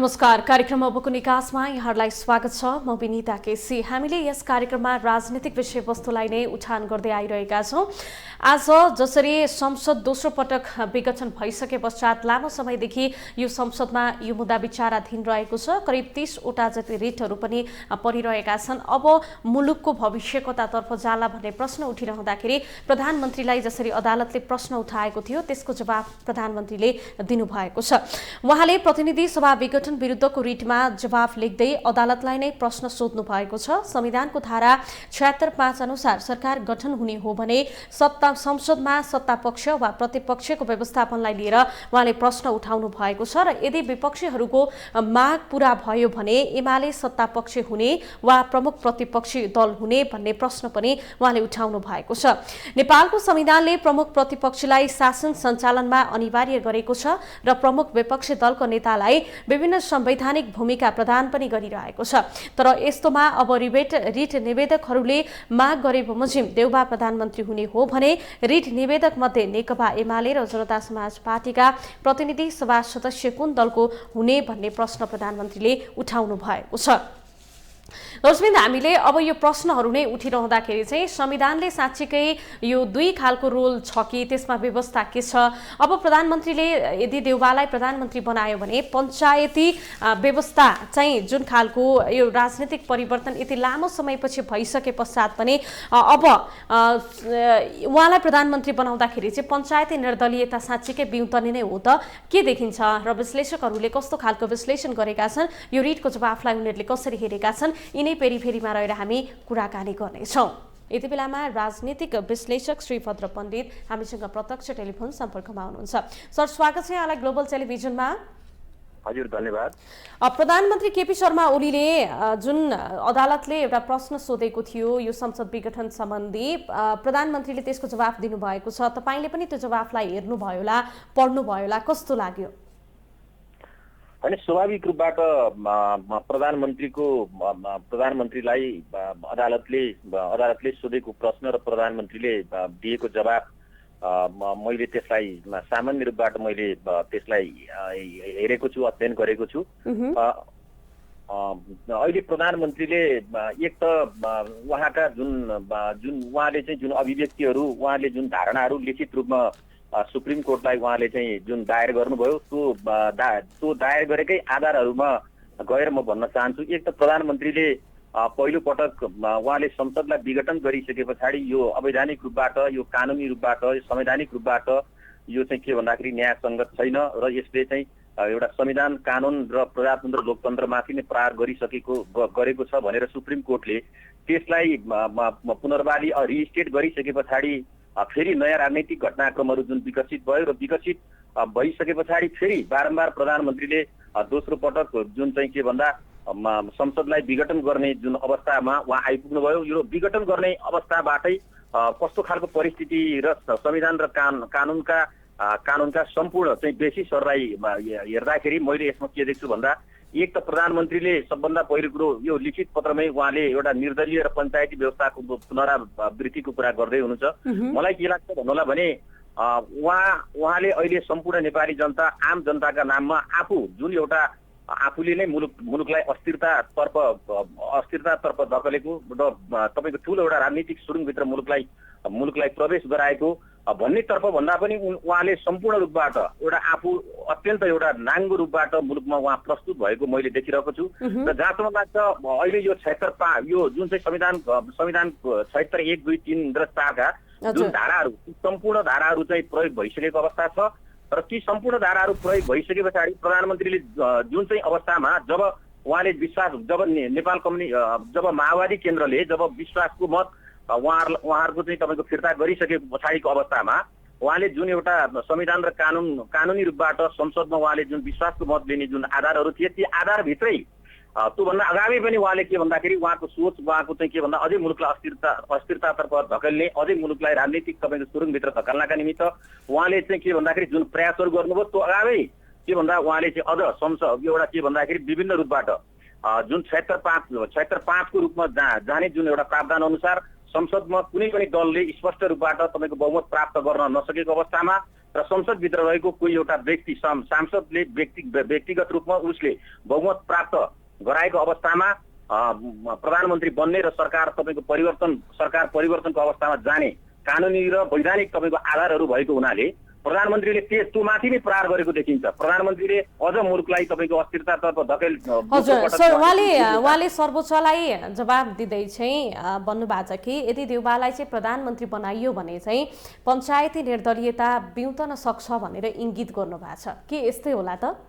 नमस्कार। कार्यक्रम अबको निकासमा यहाँलाई स्वागत छ। म विनीता केसी। हामीले यस कार्यक्रममा राजनीतिक विषयवस्तुलाई नै उठान गर्दै आइरहेका छौं। आज जसरी संसद दोस्रो पटक विघटन भइसके पश्चात लामो समयदेखि यो संसदमा यो मुद्दा विचाराधीन रहेको छ। करिब 30 वटा जति रिटहरू पनि परिरहेका छन्। अब मुलुकको भविष्य कतातर्फ जाला भन्ने प्रश्न उठिरहँदाखेरि प्रधानमन्त्रीलाई जसरी अदालतले प्रश्न उठाएको थियो त्यसको जवाफ प्रधानमन्त्रीले दिनुभएको छ। उहाँले प्रतिनिधि सभा विघटन विरुद्धको रिटमा जवाफ लेख्दै अदालतलाई नै प्रश्न सोध्नु भएको छ। संविधानको धारा 76(5) अनुसार सरकार गठन हुने हो भने संसदमा सत्ता पक्ष वा प्रतिपक्षको व्यवस्थापनलाई लिएर उहाँले प्रश्न उठाउनु भएको छ र यदि विपक्षीहरूको माग पूरा भयो भने एमाले सत्ता पक्ष हुने वा प्रमुख प्रतिपक्षी दल हुने भन्ने प्रश्न पनि उहाँले उठाउनु भएको छ। नेपालको संविधानले प्रमुख प्रतिपक्षीलाई शासन सञ्चालनमा अनिवार्य गरेको छ र प्रमुख विपक्षी दलको नेतालाई विभिन्न संवैधानिक भूमिका प्रदान पनि गरिरहेको छ। तर यस्तोमा अब रिट निवेदकहरूले माग गरे बमोजिम देउबा प्रधानमन्त्री हुने हो भने रिट निवेदक मध्ये नेकपा एमाले र जनता समाज पार्टीका प्रतिनिधि सभा सदस्य कुन दलको हुने भन्ने प्रश्न प्रधानमन्त्रीले उठाउनु भएको छ। दर्शक, हामीले अब यो प्रश्नहरू नै उठिरहँदाखेरि चाहिँ संविधानले साँच्चीकै यो दुई खालको रोल छ कि त्यसमा व्यवस्था के छ? अब प्रधानमन्त्रीले यदि देउबालाई प्रधानमन्त्री बनायो भने पञ्चायती व्यवस्था चाहिँ जुन खालको यो राजनीतिक परिवर्तन यति लामो समयपछि भइसके पश्चात पनि अब उहाँलाई प्रधानमन्त्री बनाउँदाखेरि चाहिँ पञ्चायती निर्दलीयता साँच्चीकै बिउतने नै हो त के देखिन्छ र विश्लेषकहरूले कस्तो खालको विश्लेषण गरेका छन्, यो रिटको जवाफलाई उनीहरूले कसरी हेरेका छन्, यिनै पेरिफेरीमा रहेर हामी कुराकानी गर्नेछौँ। यति बेलामा राजनीतिक विश्लेषक श्री भद्र पण्डित हामीसँग प्रत्यक्ष टेलिफोन सम्पर्कमा हुनुहुन्छ। सर, स्वागत छ यहाँलाई ग्लोबल टेलिभिजनमा। हजुर, धन्यवाद। प्रधानमन्त्री केपी शर्मा ओलीले जुन अदालतले एउटा प्रश्न सोधेको थियो यो संसद विघटन सम्बन्धी, प्रधानमन्त्रीले त्यसको जवाफ दिनुभएको छ। तपाईले पनि त्यो जवाफलाई हेर्नुभयो होला, पढ्नुभयो होला, कस्तो लाग्यो? अनि स्वाभाविक रूपबाट प्रधानमन्त्रीलाई अदालतले सोधेको प्रश्न र प्रधानमन्त्रीले दिएको जवाब मैले त्यसलाई सामान्य रूपबाट मैले त्यसलाई हेरेको छु, अध्ययन गरेको छु। अहिले प्रधानमन्त्रीले एक त उहाँका जुन उहाँले चाहिँ जुन अभिव्यक्तिहरू, उहाँले जुन धारणाहरू लिखित रूपमा सुप्रिम कोर्टलाई उहाँले चाहिँ जुन दायर गर्नुभयो त्यो दायर गरेकै आधारहरूमा गएर म भन्न चाहन्छु। एक त प्रधानमन्त्रीले पहिलो पटक उहाँले संसदलाई विघटन गरिसके पछाडि यो अवैधानिक रूपबाट, यो कानुनी रूपबाट, संवैधानिक रूपबाट यो चाहिँ के भन्दाखेरि न्यायसङ्गत छैन र यसले चाहिँ एउटा संविधान, कानुन र प्रजातन्त्र लोकतन्त्रमाथि नै प्रहार गरेको छ भनेर सुप्रिम कोर्टले त्यसलाई पुनर्वाली रिस्टेट गरिसके पछाडि फेरि नयाँ राजनैतिक घटनाक्रमहरू जुन विकसित भयो र विकसित भइसके पछाडि फेरि बारम्बार प्रधानमन्त्रीले दोस्रो पटक जुन चाहिँ के भन्दा संसदलाई विघटन गर्ने जुन अवस्थामा उहाँ आइपुग्नुभयो। यो विघटन गर्ने अवस्थाबाटै कस्तो खालको परिस्थिति र संविधान र कानुनका सम्पूर्ण चाहिँ बेसिसहरूलाई हेर्दाखेरि मैले यसमा के देख्छु भन्दा, एक त प्रधानमन्त्रीले सबभन्दा पहिलो कुरो यो लिखित पत्रमै उहाँले एउटा निर्दलीय र पञ्चायती व्यवस्थाको पुनरावृत्तिको कुरा गर्दै हुनुहुन्छ। मलाई के लाग्छ भन्नुहोला भने उहाँले अहिले सम्पूर्ण नेपाली जनता, आम जनताका नाममा जुन एउटा आफूले नै मुलुकलाई अस्थिरतातर्फ धकेलेको र तपाईँको ठुलो एउटा राजनीतिक सुरुङभित्र मुलुकलाई प्रवेश गराएको भन्नेतर्फ भन्दा पनि उहाँले सम्पूर्ण रूपबाट एउटा आफू अत्यन्त एउटा नाङ्गो रूपबाट मुलुकमा उहाँ प्रस्तुत भएको मैले देखिरहेको छु। र जहाँसम्म लाग्छ अहिले यो 76 यो जुन चाहिँ संविधानको 76, 1, 2, 3 र 4 का जुन धाराहरू, सम्पूर्ण धाराहरू चाहिँ प्रयोग भइसकेको अवस्था छ र ती सम्पूर्ण धाराहरू प्रयोग भइसके पछाडि प्रधानमन्त्रीले जुन चाहिँ अवस्थामा जब उहाँले जब माओवादी केन्द्रले जब विश्वासको मत उहाँहरूको चाहिँ तपाईँको फिर्ता गरिसके पछाडिको अवस्थामा उहाँले जुन एउटा संविधान र कानुनी रूपबाट संसदमा उहाँले जुन विश्वासको मत लिने जुन आधारहरू थिए ती आधारभित्रै त्योभन्दा अगावै पनि उहाँले के भन्दाखेरि उहाँको सोच, उहाँको चाहिँ के भन्दा अझै मुलुकलाई अस्थिरतातर्फ धकेल्ने, अझै मुलुकलाई राजनीतिक तपाईँको सुरुङभित्र धकाल्नका निमित्त उहाँले चाहिँ के भन्दाखेरि जुन प्रयासहरू गर्नुभयो त्यो अगावै के भन्दा उहाँले चाहिँ अझ संसद एउटा के भन्दाखेरि विभिन्न रूपबाट जुन 76(5) को रूपमा जाने जुन एउटा प्रावधान अनुसार संसदमा कुनै पनि दलले स्पष्ट रूपबाट तपाईँको बहुमत प्राप्त गर्न नसकेको अवस्थामा र संसदभित्र रहेको कोही एउटा व्यक्ति सांसदले व्यक्तिगत रूपमा उसले बहुमत प्राप्त गराएको अवस्थामा प्रधानमन्त्री बन्ने र सरकार परिवर्तनको अवस्थामा जाने कानुनी र वैधानिक तपाईँको आधारहरू भएको हुनाले प्रधानमन्त्रीले त्यो माथि नै प्रहार गरेको देखिन्छ। प्रधानमन्त्रीले अझ मुलुकलाई तपाईँको अस्थिरतातर्फ धकेल। हजुर सर, उहाँले सर्वोच्चलाई जवाब दिँदै चाहिँ भन्नुभएको छ कि यदि देउबालाई चाहिँ प्रधानमन्त्री बनाइयो भने चाहिँ पञ्चायती निर्दलीयता बिउतन सक्छ भनेर इङ्गित गर्नुभएको छ। के यस्तै होला त?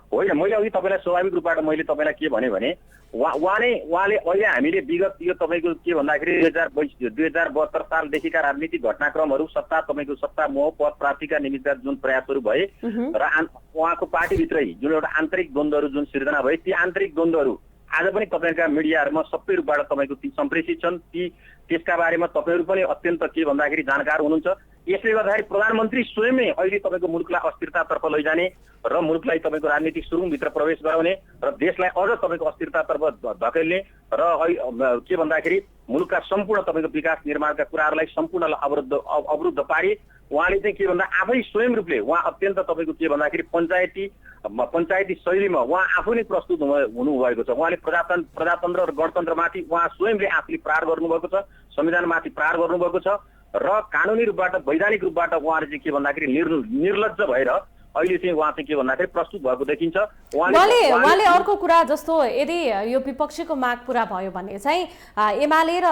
होइन, मैले अघि तपाईँलाई स्वाभाविक रूपबाट मैले तपाईँलाई के भने उहाँले अहिले हामीले विगत यो तपाईँको के भन्दाखेरि 2072 सालदेखिका राजनीतिक घटनाक्रमहरू तपाईँको सत्ता मोह पद प्राप्तिका निमित्त जुन प्रयासहरू भए र उहाँको पार्टीभित्रै जुन एउटा आन्तरिक द्वन्द्वहरू जुन सिर्जना भए ती आन्तरिक द्वन्द्वहरू आज पनि तपाईँका मिडियाहरूमा सबै रूपबाट तपाईँको ती सम्प्रेषित छन्। त्यसका बारेमा तपाईँहरू पनि अत्यन्त के भन्दाखेरि जानकार हुनुहुन्छ। यसले गर्दाखेरि प्रधानमन्त्री स्वयंमै अहिले तपाईँको मुलुकलाई अस्थिरतातर्फ लैजाने र मुलुकलाई तपाईँको राजनीतिक सुरुङभित्र प्रवेश गराउने र देशलाई अझ तपाईँको अस्थिरतातर्फ धकेल्ने र के भन्दाखेरि मुलुकका सम्पूर्ण तपाईँको विकास निर्माणका कुराहरूलाई सम्पूर्णलाई अवरुद्ध पारी उहाँले चाहिँ के भन्दा आफै स्वयं रूपले उहाँ अत्यन्त तपाईँको के भन्दाखेरि पञ्चायती शैलीमा उहाँ आफू नै प्रस्तुत हुनुभएको छ। उहाँले प्रजातन्त्र र गणतन्त्रमाथि उहाँ स्वयंले आफूले प्रहार गर्नुभएको छ, संविधानमाथि प्रहार गर्नुभएको छ र कानुनी रूपबाट वैधानिक रूपबाट उहाँले चाहिँ के भन्दाखेरि निर्लज्ज भएर अहिले चाहिँ उहाँ चाहिँ के भन्दाखेरि प्रस्तुत भएको देखिन्छ। उहाँले अर्को कुरा जस्तो यदि यो विपक्षीको माग पूरा भयो भने चाहिँ एमाले र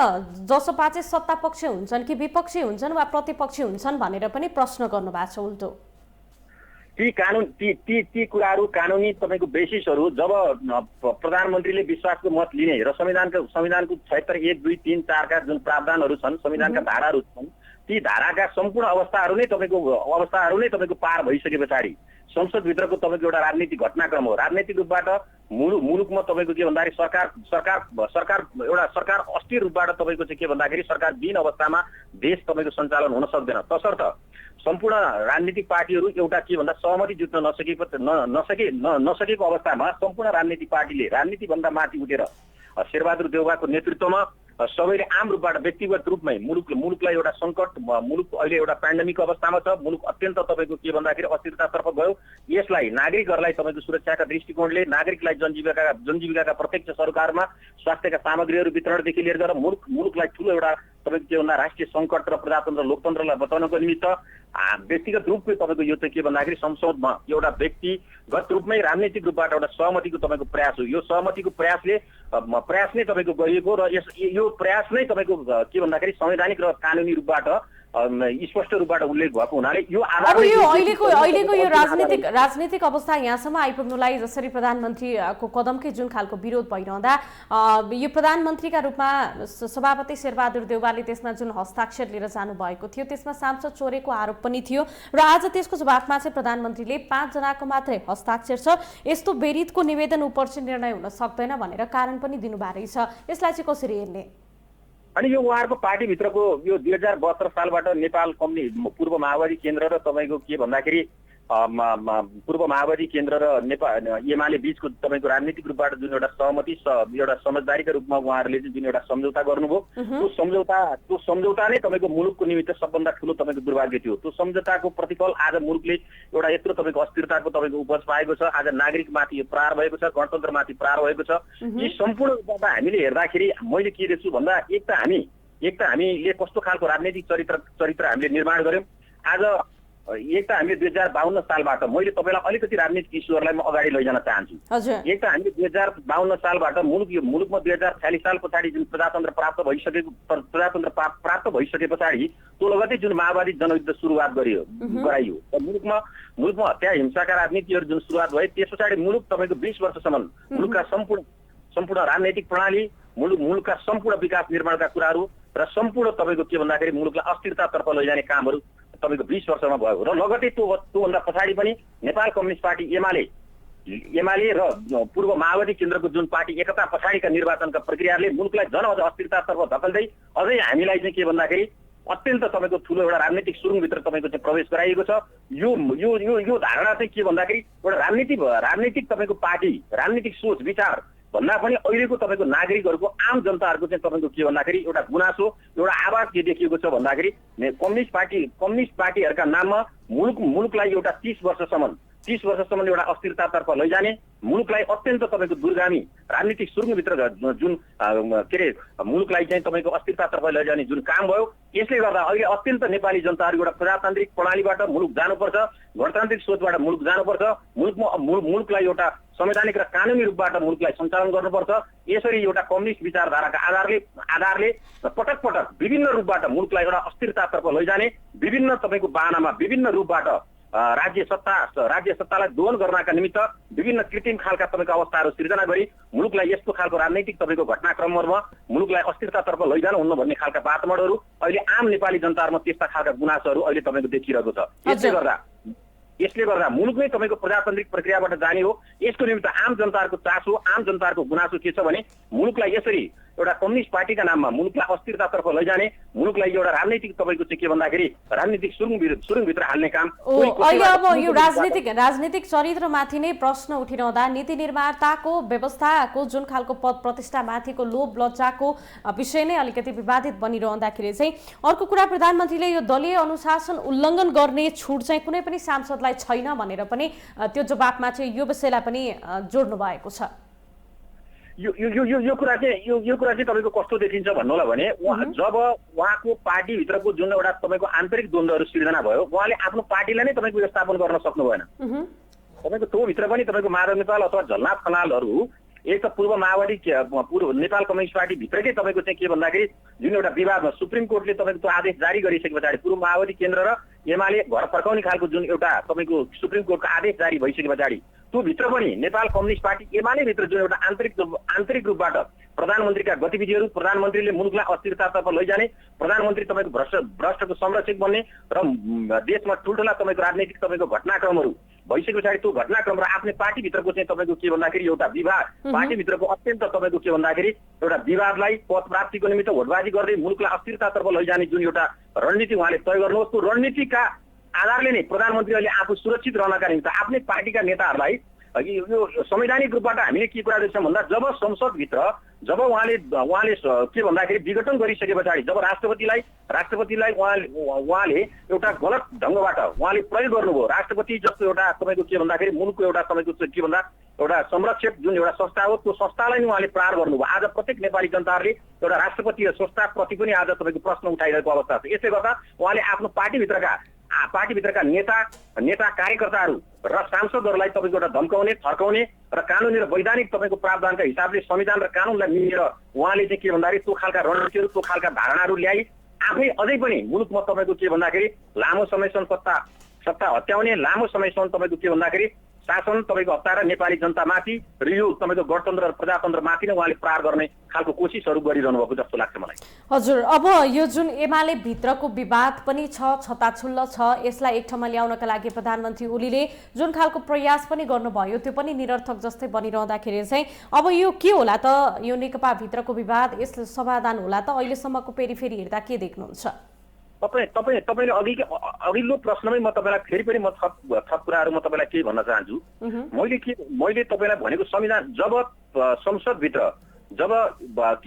जसपा चाहिँ सत्ता पक्ष हुन्छन् कि विपक्षी हुन्छन् वा प्रतिपक्षी हुन्छन् भनेर पनि प्रश्न गर्नुभएको छ। उल्टो ती कुराहरू कानुनी तपाईँको बेसिसहरू जब प्रधानमन्त्रीले विश्वासको मत लिने र संविधानको 76 1 2 3 4 का जुन प्रावधानहरू छन्, संविधानका धाराहरू छन्, ती धाराका सम्पूर्ण अवस्थाहरू नै तपाईँको पार भइसके पछाडि संसदभित्रको तपाईँको एउटा राजनीतिक घटनाक्रम हो। राजनीतिक रूपबाट मुलुकमा तपाईँको के भन्दाखेरि सरकार अस्थिर रूपबाट तपाईँको चाहिँ के भन्दाखेरि सरकार विहीन अवस्थामा देश तपाईँको सञ्चालन हुन सक्दैन। तसर्थ सम्पूर्ण राजनीतिक पार्टीहरू एउटा के भन्दा सहमति जुट्न नसकेको अवस्थामा सम्पूर्ण राजनीतिक पार्टीले राजनीतिभन्दा माथि उठेर शेरबहादुर देउवाको नेतृत्वमा सबैले आम रूपबाट व्यक्तिगत रूपमै मुलुकलाई एउटा सङ्कट, मुलुक अहिले एउटा पेन्डेमिक अवस्थामा छ, मुलुक अत्यन्त तपाईँको के भन्दाखेरि अस्थिरतातर्फ गयो। यसलाई नागरिकहरूलाई तपाईँको सुरक्षाका दृष्टिकोणले नागरिकलाई जनजीविकाका प्रत्यक्ष सरकारमा स्वास्थ्यका सामग्रीहरू वितरणदेखि लिएर गएर मुलुकलाई ठुलो एउटा तपाईँको के भन्दा राष्ट्रिय सङ्कट र प्रजातन्त्र लोकतन्त्रलाई बचाउनको निमित्त व्यक्तिगत रूपले तपाईँको यो चाहिँ के भन्दाखेरि संसदमा एउटा व्यक्तिगत रूपमै राजनीतिक रूपबाट एउटा सहमतिको तपाईँको प्रयास हो। यो सहमतिको प्रयास नै तपाईँको गरिएको र यो प्रयास नै तपाईँको के भन्दाखेरि संवैधानिक र कानुनी रूपबाट स्पष्ट रूपबाट उल्लेख भएको हुनाले यो अहिलेको यो राजनीतिक अवस्था यहाँसम्म आइपुग्नुलाई जसरी प्रधानमन्त्रीको कदमकै जुन खालको विरोध भइरहँदा यो प्रधानमन्त्रीका रूपमा सभापति शेरबहादुर देउवाले त्यसमा जुन हस्ताक्षर लिएर जानुभएको थियो त्यसमा सांसद चोरेको आरोप पनि थियो र आज त्यसको जवाफमा चाहिँ प्रधानमन्त्रीले 5 जनाको मात्रै हस्ताक्षर छ, यस्तो बेरितको निवेदन उपर चाहिँ निर्णय हुन सक्दैन भनेर कारण पनि दिनुभएको रहेछ। यसलाई चाहिँ कसरी हेर्ने? अनि यो उहाँहरूको पार्टीभित्रको यो 2072 सालबाट नेपाल कम्युनिस्ट पूर्व माओवादी केन्द्र र तपाईँको के भन्दाखेरि पूर्व माओवादी केन्द्र र नेपाल एमाले बीचको तपाईँको राजनीतिक रूपबाट जुन एउटा सहमति एउटा समझदारीका रूपमा उहाँहरूले जुन एउटा सम्झौता गर्नुभयो, त्यो सम्झौता नै तपाईँको मुलुकको निमित्त सबभन्दा ठुलो तपाईँको दुर्भाग्य थियो। त्यो सम्झौताको प्रतिफल आज मुलुकले एउटा यत्रो तपाईँको अस्थिरताको तपाईँको उपज पाएको छ। आज नागरिकमाथि प्रहार भएको छ, गणतन्त्रमाथि प्रहार भएको छ। यी सम्पूर्ण रूपमा हामीले हेर्दाखेरि मैले के देख्छु भन्दा एक त हामीले कस्तो खालको राजनीतिक चरित्र हामीले निर्माण गर्यौँ। आज एक त हामीले 2052 सालबाट मैले तपाईँलाई अलिकति राजनीतिक इस्युहरूलाई म अगाडि लैजान चाहन्छु। एक त हामीले 2052 सालबाट मुलुकमा 2046 साल पछाडि जुन प्रजातन्त्र प्राप्त भइसके पछाडि त्यो लगतै जुन माओवादी जनयुद्ध सुरुवात गराइयो मुलुकमा हत्या हिंसाका राजनीतिहरू जुन सुरुवात भए त्यस पछाडि मुलुक तपाईँको 20 वर्षसम्म मुलुकका सम्पूर्ण राजनैतिक प्रणाली मुलुकका सम्पूर्ण विकास निर्माणका कुराहरू र सम्पूर्ण तपाईँको के भन्दाखेरि मुलुकलाई अस्थिरतातर्फ लैजाने कामहरू तपाईँको 20 वर्षमा भयो र लगतै त्योभन्दा पछाडि पनि नेपाल कम्युनिस्ट पार्टी एमाले र पूर्व माओवादी केन्द्रको जुन पार्टी एकता पछाडिका निर्वाचनका प्रक्रियाले मुलुकलाई अझ अस्थिरतातर्फ धकेल्दै अझै हामीलाई चाहिँ के भन्दाखेरि अत्यन्त तपाईँको ठुलो एउटा राजनीतिक सुरुङभित्र तपाईँको चाहिँ प्रवेश गराइएको छ। यो धारणा चाहिँ के भन्दाखेरि एउटा राजनीतिक तपाईँको पार्टी राजनीतिक सोच विचार भन्दा पनि अहिलेको तपाईँको नागरिकहरूको आम जनताहरूको चाहिँ तपाईँको के भन्दाखेरि एउटा गुनासो एउटा आवाज के देखिएको छ भन्दाखेरि कम्युनिस्ट पार्टीहरूका नाममा मुलुकलाई एउटा 30 वर्षसम्म एउटा अस्थिरतातर्फ लैजाने, मुलुकलाई अत्यन्त तपाईँको दूरगामी राजनीतिक सुरुङभित्र जुन के अरे मुलुकलाई चाहिँ तपाईँको अस्थिरतातर्फ लैजाने जुन काम भयो, यसले गर्दा अहिले अत्यन्त नेपाली जनताहरू एउटा प्रजातान्त्रिक प्रणालीबाट मुलुक जानुपर्छ, गणतान्त्रिक सोचबाट मुलुक जानुपर्छ, मुलुकलाई एउटा संवैधानिक र कानुनी रूपबाट मुलुकलाई सञ्चालन गर्नुपर्छ। यसरी एउटा कम्युनिस्ट विचारधाराका आधारले पटक विभिन्न रूपबाट मुलुकलाई एउटा अस्थिरतातर्फ लैजाने, विभिन्न तपाईँको बाहनामा विभिन्न रूपबाट राज्य सत्तालाई दोहन गर्नका निमित्त विभिन्न कृत्रिम खालका तपाईँको अवस्थाहरू सिर्जना गरी मुलुकलाई यस्तो खालको राजनैतिक तपाईँको घटनाक्रमहरूमा मुलुकलाई अस्थिरतातर्फ लैजानु हुन्न भन्ने खालका वातावरणहरू अहिले आम नेपाली जनताहरूमा त्यस्ता खालका गुनासोहरू अहिले तपाईँको देखिरहेको छ। यसले गर्दा मुलुक नै तपाईँको प्रजातान्त्रिक प्रक्रियाबाट जाने हो। यसको निमित्त आम जनताहरूको चासो, आम जनताहरूको गुनासो के छ भने मुलुकलाई यसरी एउटा कम्युनिस्ट पार्टीका नाममा मुलुकलाई अस्थिरतातर्फ लैजाने, मुलुकलाई एउटा राजनैतिक तपाईँको चाहिँ के भन्दाखेरि राजनीतिक सुरुङभित्र हाल्ने काम। अहिले अब यो राजनीतिक चरित्रमाथि नै प्रश्न उठिरहँदा नीति निर्माताको व्यवस्थाको जुन खालको पद प्रतिष्ठामाथिको लोभ लज्जाको विषय नै अलिकति विवादित बनिरहँदाखेरि चाहिँ अर्को कुरा, प्रधानमन्त्रीले यो दलीय अनुशासन उल्लङ्घन गर्ने छुट चाहिँ कुनै पनि सांसदलाई छैन भनेर पनि त्यो जवाफमा चाहिँ यो विषयलाई पनि जोड्नु भएको छ। यो कुरा चाहिँ तपाईँको कस्तो देखिन्छ भन्नु होला भने जब उहाँको पार्टीभित्रको जुन एउटा तपाईँको आन्तरिक द्वन्द्वहरू सिर्जना भयो, उहाँले आफ्नो पार्टीलाई नै तपाईँको व्यवस्थापन गर्न सक्नु भएन। तपाईँको त्योभित्र पनि तपाईँको माधव नेपाल अथवा झलनाथ खनालहरू एक त पूर्व माओवादी नेपाल कम्युनिस्ट पार्टी भित्रकै तपाईँको चाहिँ के भन्दाखेरि जुन एउटा विवादमा सुप्रिम कोर्टले तपाईँको त्यो आदेश जारी गरिसके पछाडि पूर्व माओवादी केन्द्र र एमाले घर फर्काउने खालको जुन एउटा तपाईँको सुप्रिम कोर्टको आदेश जारी भइसके पछाडि त्यो भित्र पनि नेपाल कम्युनिस्ट पार्टी एमाले भित्र जुन एउटा आन्तरिक रूपबाट प्रधानमन्त्रीका गतिविधिहरू, प्रधानमन्त्रीले मुलुकलाई अस्थिरतातर्फ लैजाने, प्रधानमन्त्री तपाईँको भ्रष्टको संरक्षक बन्ने र देशमा ठुल्ठुला तपाईँको राजनैतिक तपाईँको घटनाक्रमहरू भइसके पछाडि त्यो घटनाक्रम र आफ्नै पार्टीभित्रको चाहिँ तपाईँको के भन्दाखेरि एउटा विवाद, पार्टीभित्रको अत्यन्त तपाईँको के भन्दाखेरि एउटा विवादलाई पद प्राप्तिको निमित्त भोटबाजी गर्दै मुलुकलाई अस्थिरतातर्फ लैजाने जुन एउटा रणनीति उहाँले तय गर्नुहोस्, त्यो रणनीतिका आधारले नै प्रधानमन्त्री अहिले आफू सुरक्षित रहनका निमित्त आफ्नै पार्टीका नेताहरूलाई यो संवैधानिक रूपबाट हामीले के कुरा गर्छौँ भन्दा जब संसदभित्र जब उहाँले के भन्दाखेरि विघटन गरिसके पछाडि जब राष्ट्रपतिलाई उहाँले एउटा गलत ढङ्गबाट उहाँले प्रयोग गर्नुभयो, राष्ट्रपति जस्तो एउटा तपाईँको के भन्दाखेरि मुलुकको एउटा तपाईँको के भन्दा एउटा संरक्षक जुन एउटा संस्था हो, त्यो संस्थालाई नै उहाँले प्रहार गर्नुभयो। आज प्रत्येक नेपाली जनताहरूले एउटा राष्ट्रपतीय संस्थाप्रति पनि आज तपाईँको प्रश्न उठाइरहेको अवस्था छ। यसले गर्दा उहाँले आफ्नो पार्टीभित्रका नेता कार्यकर्ताहरू र सांसदहरूलाई तपाईँको एउटा धम्काउने, थर्काउने र कानुनी र वैधानिक तपाईँको प्रावधानका हिसाबले संविधान र कानुनलाई मिलेर उहाँले चाहिँ के भन्दाखेरि त्यो खालका रणनीतिहरू, त्यो खालका धारणाहरू ल्याई आफै अझै पनि मुलुकमा तपाईँको के भन्दाखेरि लामो समयसम्म सत्ता हत्याउने, लामो समयसम्म तपाईँको के भन्दाखेरि शासन तपाईँको हप्ताएर नेपाली जनतामाथि र यो तपाईँको गणतन्त्र र प्रजातन्त्रमाथि नै उहाँले प्रहार गर्ने खालको कोसिसहरू गरिरहनु भएको जस्तो लाग्छ मलाई। हजुर, अब यो जुन एमाले भित्रको विवाद पनि छ, छताछुल्ल छ, यसलाई एक ठाउँमा ल्याउनका लागि प्रधानमन्त्री ओलीले जुन खालको प्रयास पनि गर्नुभयो त्यो पनि निरर्थक जस्तै बनिरहँदाखेरि चाहिँ अब यो के होला त, यो नेकपा भित्रको विवाद यसले समाधान होला त? अहिलेसम्मको पेरिफेरी हेर्दा के देख्नुहुन्छ? तपाईँले अघिल्लो प्रश्नमै म तपाईँलाई फेरि पनि म थप कुराहरू म तपाईँलाई के भन्न चाहन्छु। मैले तपाईँलाई भनेको संविधान जब संसदभित्र जब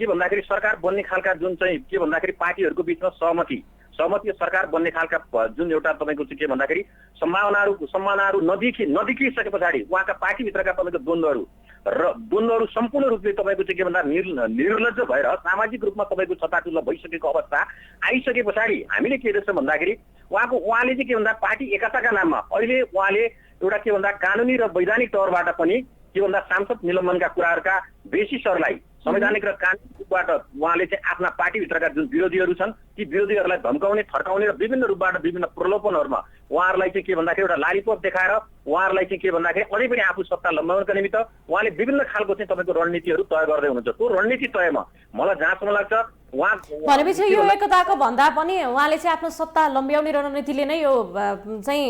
के भन्दाखेरि सरकार बन्ने खालका जुन चाहिँ के भन्दाखेरि पार्टीहरूको बिचमा सहमति सरकार बन्ने खालका जुन एउटा तपाईँको चाहिँ के भन्दाखेरि सम्भावनाहरू नदेखिसके पछाडि उहाँका पार्टीभित्रका तपाईँको द्वन्द्वहरू सम्पूर्ण रूपले तपाईँको चाहिँ के भन्दा निर्लज्ज भएर सामाजिक रूपमा तपाईँको छताछुल्ल भइसकेको अवस्था आइसके पछाडि हामीले के देख्छौँ भन्दाखेरि उहाँले चाहिँ के भन्दा पार्टी एकताका नाममा अहिले उहाँले एउटा के भन्दा कानुनी र वैधानिक तौरबाट पनि के भन्दा सांसद निलम्बनका कुराहरूका बेसिसहरूलाई संवैधानिक र कानुनी रूपबाट उहाँले चाहिँ आफ्ना पार्टीभित्रका जुन विरोधीहरू छन् ती विरोधीहरूलाई धम्काउने, थर्काउने र विभिन्न रूपबाट विभिन्न प्रलोभनहरूमा उहाँहरूलाई चाहिँ के भन्दाखेरि एउटा लालीपप देखाएर उहाँहरूलाई चाहिँ के भन्दाखेरि अझै पनि आफू सत्ता लम्बाउनका निमित्त उहाँले विभिन्न खालको चाहिँ तपाईँको रणनीतिहरू तय गर्दै हुनुहुन्छ। त्यो रणनीति तयमा मलाई जहाँसम्म लाग्छ भनेपछि यो एकताको भन्दा पनि उहाँले चाहिँ आफ्नो सत्ता लम्ब्याउने रणनीतिले नै यो चाहिँ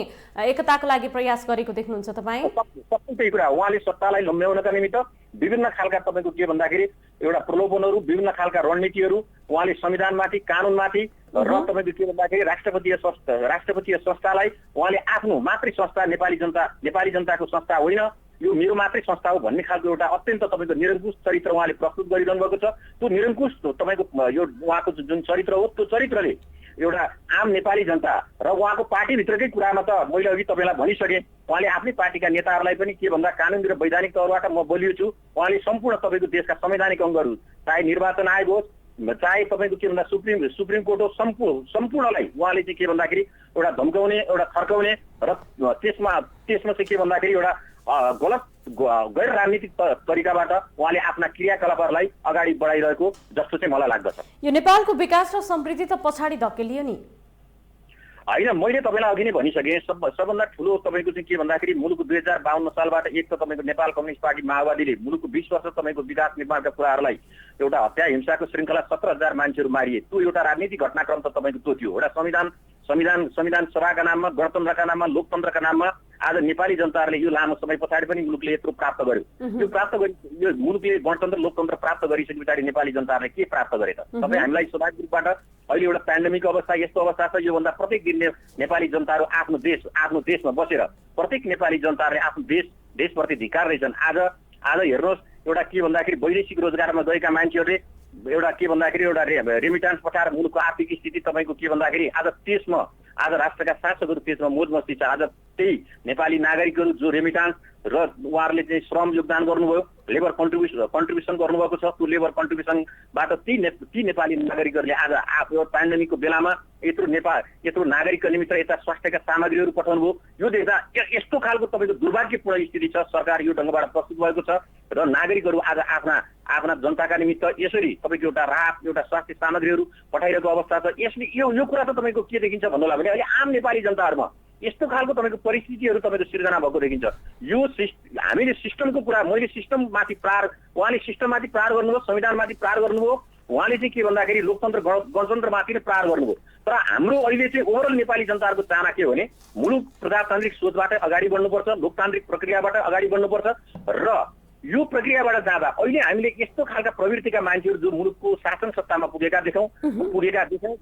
एकताको लागि प्रयास गरेको देख्नुहुन्छ तपाईँ? सबै कुरा उहाँले सत्तालाई लम्ब्याउनका निमित्त विभिन्न खालका तपाईँको के भन्दाखेरि एउटा प्रलोभनहरू, विभिन्न खालका रणनीतिहरू उहाँले संविधानमाथि, कानुनमाथि र तपाईँको के भन्दाखेरि राष्ट्रपतीय संस्थालाई उहाँले आफ्नो मात्रै संस्था, नेपाली जनताको संस्था होइन, यो मेरो मात्रै संस्था हो भन्ने खालको एउटा अत्यन्त तपाईँको निरङ्कुश चरित्र उहाँले प्रस्तुत गरिरहनु भएको छ। त्यो निरङ्कुश तपाईँको यो उहाँको जुन चरित्र हो त्यो चरित्रले एउटा आम नेपाली जनता र उहाँको पार्टीभित्रकै कुरामा त मैले अघि तपाईँलाई भनिसकेँ, उहाँले आफ्नै पार्टीका नेताहरूलाई पनि के भन्दा कानुनी र वैधानिक तौरबाट म बलियो छु। उहाँले सम्पूर्ण तपाईँको देशका संवैधानिक अङ्गहरू चाहे निर्वाचन आयोग होस् चाहे तपाईँको के भन्दा सुप्रिम कोर्ट होस् सम्पूर्णलाई उहाँले चाहिँ के भन्दाखेरि एउटा धम्काउने एउटा थर्काउने र त्यसमा चाहिँ के भन्दाखेरि एउटा गलत गैर राजनीतिक तरिकाबाट उहाँले आफ्ना क्रियाकलापहरूलाई अगाडि बढाइरहेको जस्तो चाहिँ मलाई लाग्दछ। यो नेपालको विकास र समृद्धि त पछाडि धकेलियो नि? होइन, मैले तपाईँलाई अघि नै भनिसकेँ, सबभन्दा ठुलो तपाईँको चाहिँ के भन्दाखेरि मुलुकको 2052 सालबाट एक त तपाईँको नेपाल कम्युनिस्ट पार्टी माओवादीले मुलुकको 20 वर्ष तपाईँको विकास निर्माणका कुराहरूलाई एउटा हत्या हिंसाको श्रृङ्खला 17,000 मान्छेहरू मारिए, त्यो एउटा राजनीतिक घटनाक्रम त तपाईँको त्यो थियो। एउटा संविधान सभाका नाममा, गणतन्त्रका नाममा, लोकतन्त्रका नाममा आज नेपाली जनताहरूले यो लामो समय पछाडि पनि मुलुकले यत्रो प्राप्त गर्यो। यो मुलुकले गणतन्त्र लोकतन्त्र प्राप्त गरिसके पछाडि नेपाली जनताहरूले के प्राप्त गरे त? तपाईँ हामीलाई स्वाभाविक रूपबाट अहिले एउटा पेन्डेमिक अवस्था यस्तो अवस्था छ, योभन्दा प्रत्येक दिन नेपाली जनताहरू आफ्नो देशमा बसेर प्रत्येक नेपाली जनताहरूले आफ्नो देशप्रति धिक्कार रहेछन्। आज हेर्नुहोस्, एउटा के भन्दाखेरि वैदेशिक रोजगारमा गएका मान्छेहरूले एउटा के भन्दाखेरि एउटा रेमिटान्स पठाएर मुलुकको आर्थिक स्थिति तपाईँको के भन्दाखेरि आज राष्ट्रका शासकहरू त्यसमा मोजमस्ती छ। आज त्यही नेपाली नागरिकहरू जो रेमिटान्स र उहाँहरूले चाहिँ श्रम योगदान गर्नुभयो, लेबर कन्ट्रिब्युसन गर्नुभएको छ, त्यो लेबर कन्ट्रिब्युसनबाट ती नेपाली नागरिकहरूले आज आफ्नो पेन्डेमिकको बेलामा यत्रो नागरिकको निमित्त यता स्वास्थ्यका सामग्रीहरू पठाउनु भयो। यो देख्दा यस्तो खालको तपाईँको दुर्भाग्यपूर्ण स्थिति छ, सरकार यो ढङ्गबाट प्रस्तुत भएको छ र नागरिकहरू आज आफ्ना जनताका निमित्त यसरी तपाईँको एउटा राहत एउटा स्वास्थ्य सामग्रीहरू पठाइरहेको अवस्था छ। यसले यो कुरा त तपाईँको के देखिन्छ भन्नुलाई भने अहिले आम नेपाली जनताहरूमा यस्तो खालको तपाईँको परिस्थितिहरू तपाईँको सिर्जना भएको देखिन्छ। यो हामीले सिस्टमको कुरा, मैले सिस्टममाथि उहाँले सिस्टममाथि प्रहार गर्नुभयो, संविधानमाथि प्रहार गर्नुभयो, उहाँले चाहिँ के भन्दाखेरि लोकतन्त्र गणतन्त्रमाथि नै प्रहार गर्नुभयो। तर हाम्रो अहिले चाहिँ ओभरअल नेपाली जनताहरूको चाहना के हो भने मुलुक प्रजातान्त्रिक सोचबाट अगाडि बढ्नुपर्छ, लोकतान्त्रिक प्रक्रियाबाट अगाडि बढ्नुपर्छ र यो प्रक्रियाबाट जाँदा अहिले हामीले यस्तो खालका प्रवृत्तिका मान्छेहरू जो मुलुकको शासन सत्तामा पुगेका देख्यौँ,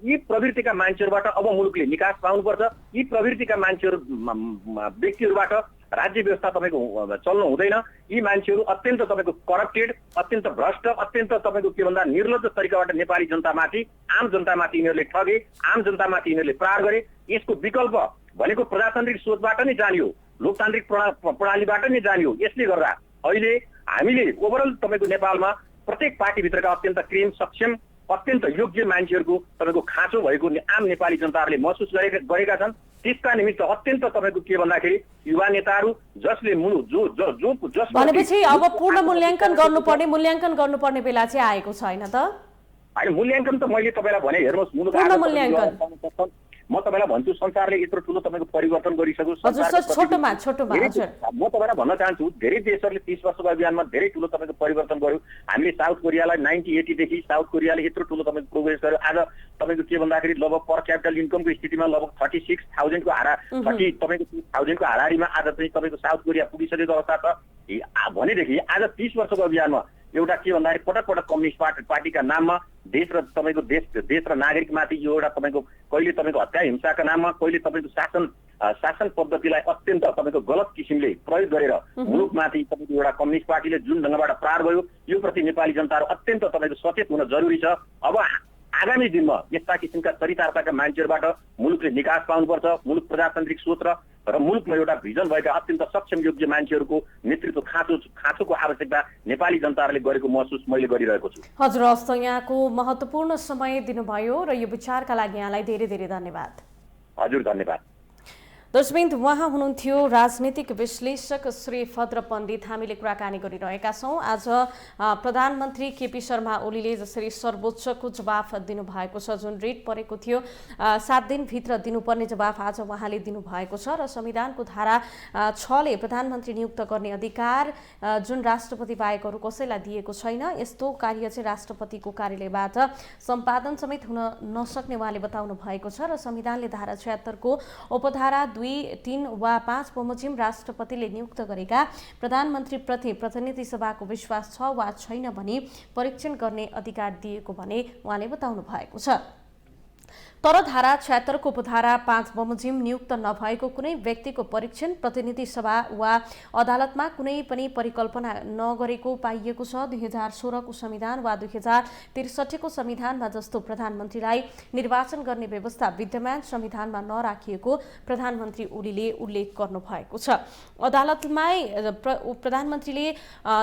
यी प्रवृत्तिका मान्छेहरूबाट अब मुलुकले निकास पाउनुपर्छ। यी प्रवृत्तिका व्यक्तिहरूबाट राज्य व्यवस्था तपाईँको चल्नु हुँदैन। यी मान्छेहरू अत्यन्त तपाईँको करप्टेड, अत्यन्त भ्रष्ट, अत्यन्त तपाईँको के भन्दा निर्लज्ज तरिकाबाट नेपाली जनतामाथि, आम जनतामाथि यिनीहरूले ठगे, आम जनतामाथि यिनीहरूले प्रहार गरे। यसको विकल्प भनेको प्रजातान्त्रिक सोचबाट नै जानियो, लोकतान्त्रिक प्रणालीबाट नै जानियो। यसले गर्दा अहिले हामीले ओभरअल तपाईँको नेपालमा प्रत्येक पार्टीभित्रका अत्यन्त क्रिम सक्षम अत्यन्त योग्य मान्छेहरूको तपाईँको खाँचो भएको आम नेपाली जनताहरूले महसुस गरेका छन्। त्यसका निमित्त अत्यन्त तपाईँको के भन्दाखेरि युवा नेताहरू जसले भनेपछि अब पूर्ण मूल्याङ्कन गर्नुपर्ने बेला चाहिँ आएको छैन त? होइन, मूल्याङ्कन त मैले तपाईँलाई भने, हेर्नुहोस् मुलुक म तपाईँलाई भन्छु संसारले यत्रो ठुलो तपाईँको परिवर्तन गरिसक्यो। म तपाईँलाई भन्न चाहन्छु धेरै देशहरूले 30 वर्षको अभियानमा धेरै ठुलो तपाईँको परिवर्तन गर्यो। हामीले साउथ कोरियालाई 1980 देखि साउथ कोरियाले यत्रो ठुलो तपाईँको प्रोग्रेस गर्यो। आज तपाईँको के भन्दाखेरि लगभग पर क्यापिटल इन्कमको स्थितिमा लगभग 36,000को हाराहारीमा आज चाहिँ तपाईँको साउथ कोरिया पुगिसकेको अवस्था छ भनेदेखि आज 30 वर्षको अभियानमा एउटा के भन्दाखेरि पटक कम्युनिस्ट पार्टीका नाममा देश र नागरिकमाथि यो एउटा तपाईँको कहिले तपाईँको हत्या हिंसाका नाममा, कहिले तपाईँको शासन पद्धतिलाई अत्यन्त तपाईँको गलत किसिमले प्रयोग गरेर मुलुकमाथि तपाईँको एउटा कम्युनिस्ट पार्टीले जुन ढङ्गबाट प्रहार गर्यो, यो प्रति नेपाली जनताहरू अत्यन्त तपाईँको सचेत हुन जरुरी छ। अब आगामी दिनमा यस्ता किसिमका चरितार्थका मान्छेहरूबाट मुलुकले निकास पाउनुपर्छ। मुलुक प्रजातान्त्रिक सोच र मुलुकमा एउटा भिजन भएका अत्यन्त सक्षम योग्य मान्छेहरूको नेतृत्व खाँचोको आवश्यकता नेपाली जनताहरूले गरेको महसुस मैले गरिरहेको छु। हजुर, हस् त यहाँको महत्त्वपूर्ण समय दिनुभयो र यो विचारका लागि यहाँलाई धेरै धेरै धन्यवाद। हजुर, धन्यवाद। दर्शकवृन्द, उहाँ हुनुहुन्थ्यो राजनीतिक विश्लेषक श्री फद्र पण्डित। हामीले कुराकानी गरिरहेका छौँ। आज प्रधानमन्त्री केपी शर्मा ओलीले जसरी सर्वोच्चको जवाफ दिनुभएको छ, जुन रिट परेको थियो 7 दिनभित्र दिनुपर्ने जवाफ आज उहाँले दिनुभएको छ र संविधानको धारा 6ले प्रधानमन्त्री नियुक्त गर्ने अधिकार जुन राष्ट्रपति बाहेक अरू कसैलाई दिएको छैन, यस्तो कार्य चाहिँ राष्ट्रपतिको कार्यालयबाट सम्पादन समेत हुन नसक्ने उहाँले बताउनु भएको छ र संविधानले धारा 76 को उपधारा 2, 3 वा 5 बमोजिम राष्ट्रपतिले नियुक्त गरेका प्रधानमन्त्रीप्रति प्रतिनिधि सभाको विश्वास छ वा छैन भनी परीक्षण गर्ने अधिकार दिएको भने उहाँले बताउनु भएको छ। तर धारा 76 को उपधारा 5 बमोजिम नियुक्त नभएको कुनै व्यक्तिको परीक्षण प्रतिनिधि सभा वा अदालतमा कुनै पनि परिकल्पना नगरेको पाइएको छ। 2016 को संविधान वा 2063 को संविधानमा जस्तो प्रधानमन्त्रीलाई निर्वाचन गर्ने व्यवस्था विद्यमान संविधानमा नराखिएको प्रधानमन्त्री ओलीले उल्लेख गर्नुभएको छ। अदालतमै प्रधानमन्त्रीले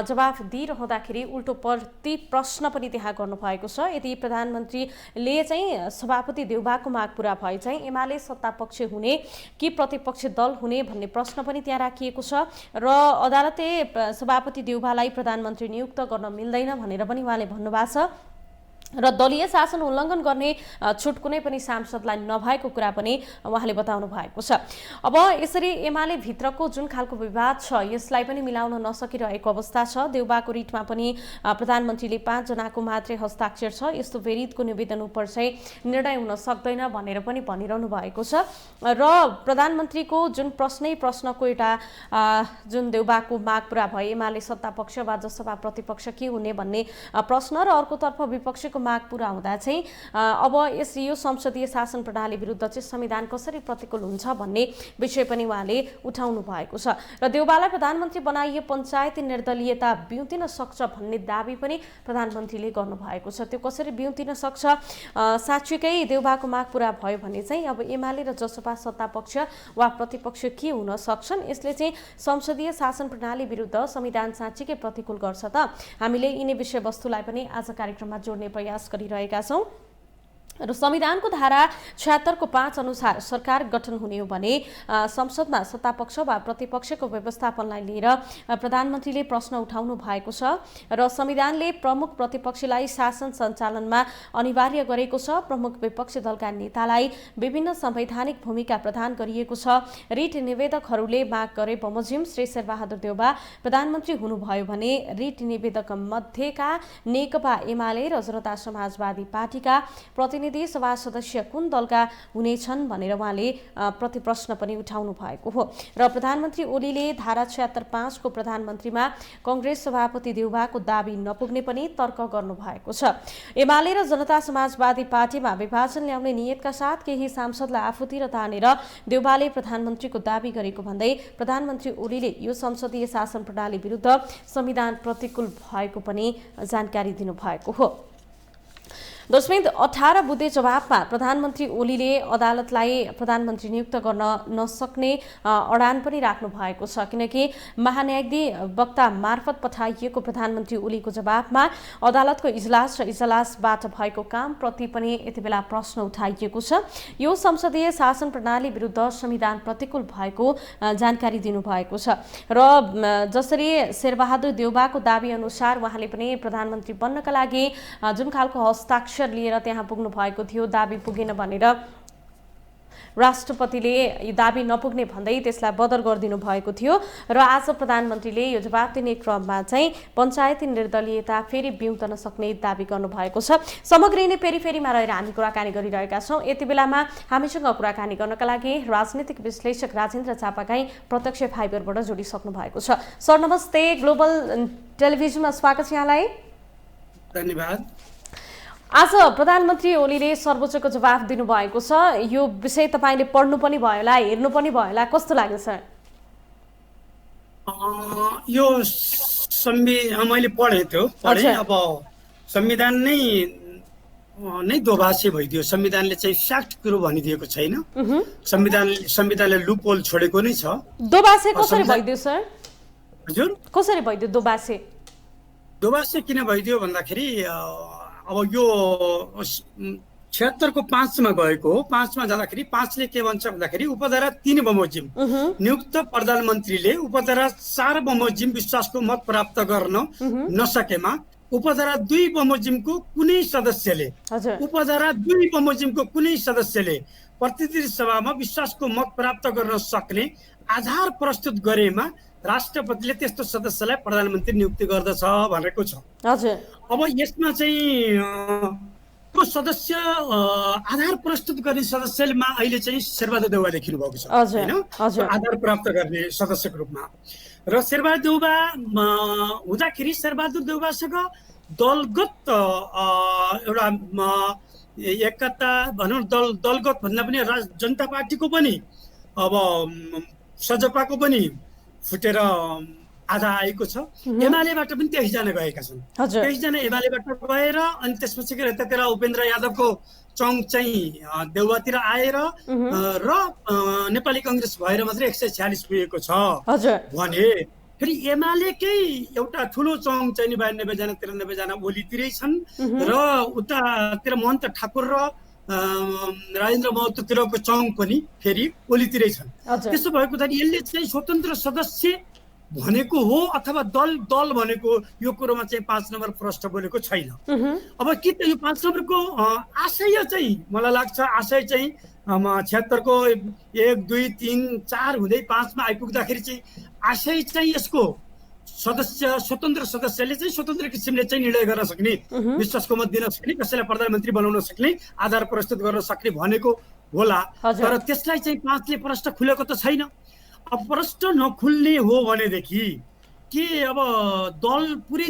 जवाफ दिइरहँदाखेरि उल्टो प्रति प्रश्न पनि त्यहाँ गर्नुभएको छ। यदि प्रधानमन्त्रीले चाहिँ सभापति देउबाको माग पूरा भए चाहिँ एमाले सत्तापक्ष हुने कि प्रतिपक्ष दल हुने भन्ने प्रश्न पनि त्यहाँ राखिएको छ र अदालतले सभापति देउबालाई प्रधानमन्त्री नियुक्त गर्न मिल्दैन भनेर पनि उहाँले भन्नुभएको छ र दलीय शासन उल्लङ्घन गर्ने छुट कुनै पनि सांसदलाई नभएको कुरा पनि उहाँले बताउनु भएको छ। अब यसरी एमाले भित्रको जुन खालको विवाद छ यसलाई पनि मिलाउन नसकिरहेको अवस्था छ। देउबाको रिटमा पनि प्रधानमन्त्रीले 5 जनाको मात्रै हस्ताक्षर छ, यस्तो विरितको निवेदन उपर चाहिँ निर्णय हुन सक्दैन भनेर पनि भनिरहनु भएको छ र प्रधानमन्त्रीको जुन प्रश्नको एउटा जुन देउबाको माग पूरा भए एमाले सत्तापक्ष वा जसपा प्रतिपक्ष के हुने भन्ने प्रश्न र अर्कोतर्फ विपक्षको माग पूरा हुँदा चाहिँ अब यो संसदीय शासन प्रणाली विरुद्ध चाहिँ संविधान कसरी प्रतिकूल हुन्छ भन्ने विषय पनि उहाँले उठाउनु भएको छ र देउबालाई प्रधानमन्त्री बनाइए पञ्चायती निर्दलीयता बिउतिन सक्छ भन्ने दाबी पनि प्रधानमन्त्रीले गर्नुभएको छ। त्यो कसरी बिउतिन सक्छ, साँच्चीकै देउबाको माग पूरा भयो भने चाहिँ अब एमाले र जसपा सत्तापक्ष वा प्रतिपक्ष के हुन सक्छन्, यसले चाहिँ संसदीय शासन प्रणाली विरुद्ध संविधान साँच्चीकै प्रतिकूल गर्छ त। हामीले यिनै विषयवस्तुलाई पनि आज कार्यक्रममा जोड्ने प्रयास गरिरहेका छौं र संविधानको धारा 76 को 5 अनुसार सरकार गठन हुने हो भने संसदमा सत्तापक्ष वा प्रतिपक्षको व्यवस्थापनलाई लिएर प्रधानमन्त्रीले प्रश्न उठाउनु भएको छ र संविधानले प्रमुख प्रतिपक्षलाई शासन सञ्चालनमा अनिवार्य गरेको छ। प्रमुख विपक्षी दलका नेतालाई विभिन्न संवैधानिक भूमिका प्रदान गरिएको छ। रिट निवेदकहरूले माग गरे बमोजिम श्री शेरबहादुर देउबा प्रधानमन्त्री हुनुभयो भने रिट निवेदक मध्येका नेकपा एमाले र जनता समाजवादी पार्टीका प्रतिनिधि सभा सदस्य कुन दलका हुनेछन् भनेर उहाँले प्रतिप्रश्न पनि उठाउनु भएको हो र प्रधानमन्त्री ओलीले धारा 76(5) को प्रधानमन्त्रीमा कांग्रेस सभापति देउबाको दाबी नपुग्ने पनि तर्क गर्नु भएको छ। एमाले र जनता समाजवादी पार्टीमा विभाजन ल्याउने नियतका साथ केही सांसदलाई आफूतिर तानेर देउबाले प्रधानमन्त्रीको दाबी गरेको भन्दै प्रधानमन्त्री ओलीले यो संसदीय शासन प्रणाली विरुद्ध संविधान प्रतिकूल भएको पनि जानकारी दिनुभएको हो। दशमिक 18 बुँदे जवाफमा प्रधानमन्त्री ओलीले अदालतलाई प्रधानमन्त्री नियुक्त गर्न नसक्ने अडान पनि राख्नु भएको छ, किनकि महान्यायाधीश वक्ता मार्फत पठाइएको प्रधानमन्त्री ओलीको जवाफमा अदालतको इजलास र इजलासबाट भएको काम प्रति पनि यति बेला प्रश्न उठाइएको छ। यो संसदीय शासन प्रणाली विरुद्ध संविधान प्रतिकूल भएको जानकारी दिनुभएको छ र जसरी शेरबहादुर देउबाको दाबी अनुसार उहाँले पनि प्रधानमन्त्री बन्नका लागि जुन खालको हस्ताक्षर लिएर त्यहाँ पुग्नु भएको थियो, दाबी पुगेन भनेर राष्ट्रपतिले यो दाबी नपुग्ने भन्दै त्यसलाई बदर गरिदिनु भएको थियो र आज प्रधानमन्त्रीले यो जवाफ दिने क्रममा चाहिँ पञ्चायती निर्दलीयता फेरि बिउतन सक्ने दाबी गर्नुभएको छ। समग्र नै फेरिमा रहेर हामी कुराकानी गरिरहेका छौं। यति बेलामा हामीसँग कुराकानी गर्नका लागि राजनीतिक विश्लेषक राजेन्द्र चापागाई प्रत्यक्ष फाइबरबाट जोडिसक्नु भएको छ। सर नमस्ते, ग्लोबल टेलिभिजनमा स्वागत छ यहाँलाई। धन्यवाद। आज प्रधानमन्त्री ओलीले सर्वोच्चको जवाफ दिनुभएको छ, यो विषय तपाईले पढ्नु पनि भयो होला, हेर्नु पनि भयो होला, कस्तो लाग्यो सर? यो मैले पढेँ। अब संविधान नै दोभाषी भइदियो। संविधानले चाहिँ फ्याक्ट कुरो भनिदिएको छैन। संविधानले लुपहोल छोडेको नै छ। दोभाषी कसरी भइदियो सर? हजुर, कसरी भइदियो दोभाषी? दोभाषी किन भइदियो भन्दाखेरि अब यो 76 को 5 मा गएको हो। 5 मा जाँदाखेरि 5 ले के भन्छ भन्दाखेरि उपधारा 3 बमोजिम नियुक्त प्रधानमन्त्रीले उपधारा 4 बमोजिम विश्वासको मत प्राप्त गर्न नसकेमा उपधारा 2 बमोजिमको कुनै सदस्यले प्रतिनिधि सभामा विश्वासको मत प्राप्त गर्न सक्ने आधार प्रस्तुत गरेमा राष्ट्रपतिले त्यस्तो सदस्यलाई प्रधानमन्त्री नियुक्ति गर्दछ भनेको छ। हजुर, अब यसमा चाहिँ को सदस्य आधार प्रस्तुत गर्ने सदस्यमा अहिले चाहिँ शेरबहादुर देउबा लेखिनु भएको छ हैन, आधार प्राप्त गर्ने सदस्यको रूपमा। र शेरबहादुर देउबा हुँदाखेरि शेरबहादुर देउबासँग दलगत एउटा एकता भनौँ दलगत भन्दा पनि जनता पार्टीको पनि अब सजपाको पनि फुटेर आधा आएको छ। एमालेबाट पनि 23 जना गएका छन्। 23 जना एमालेबाट गएर अनि त्यसपछि यतातिर उपेन्द्र यादवको चङ चाहिँ देउवातिर आएर र नेपाली कांग्रेस भएर मात्रै 146 पुगेको छ भने फेरि एमालेकै एउटा ठुलो चङ चाहिँ 92 जना 93 जना ओलीतिरै छन् र उतातिर महन्त ठाकुर र राजेन्द्र महतोतिरको चङ पनि फेरि ओलीतिरै छन्। त्यसो भएको त यसले चाहिँ स्वतन्त्र सदस्य भनेको हो अथवा दल भनेको यो कुरोमा चाहिँ 5 नम्बर प्रश्न बोलेको छैन। अब कि त यो 5 नम्बरको आशय चाहिँ मलाई लाग्छ आशय चाहिँ 76 को 1 2 3 4 हुँदै 5 मा आइपुग्दाखेरि चाहिँ आशय चाहिँ यसको स्वतन्त्र सदस्यले चाहिँ स्वतन्त्र किसिमले चाहिँ निर्णय गर्न सक्ने, विश्वासको मत दिन सक्ने, कसैलाई प्रधानमन्त्री बनाउन सक्ने, आधार प्रस्तुत गर्न सक्ने भनेको होला। तर त्यसलाई चाहिँ 5 ले प्रश्न खुलेको त छैन। अब प्रश्न नखुल्ने हो भनेदेखि के अब पुरै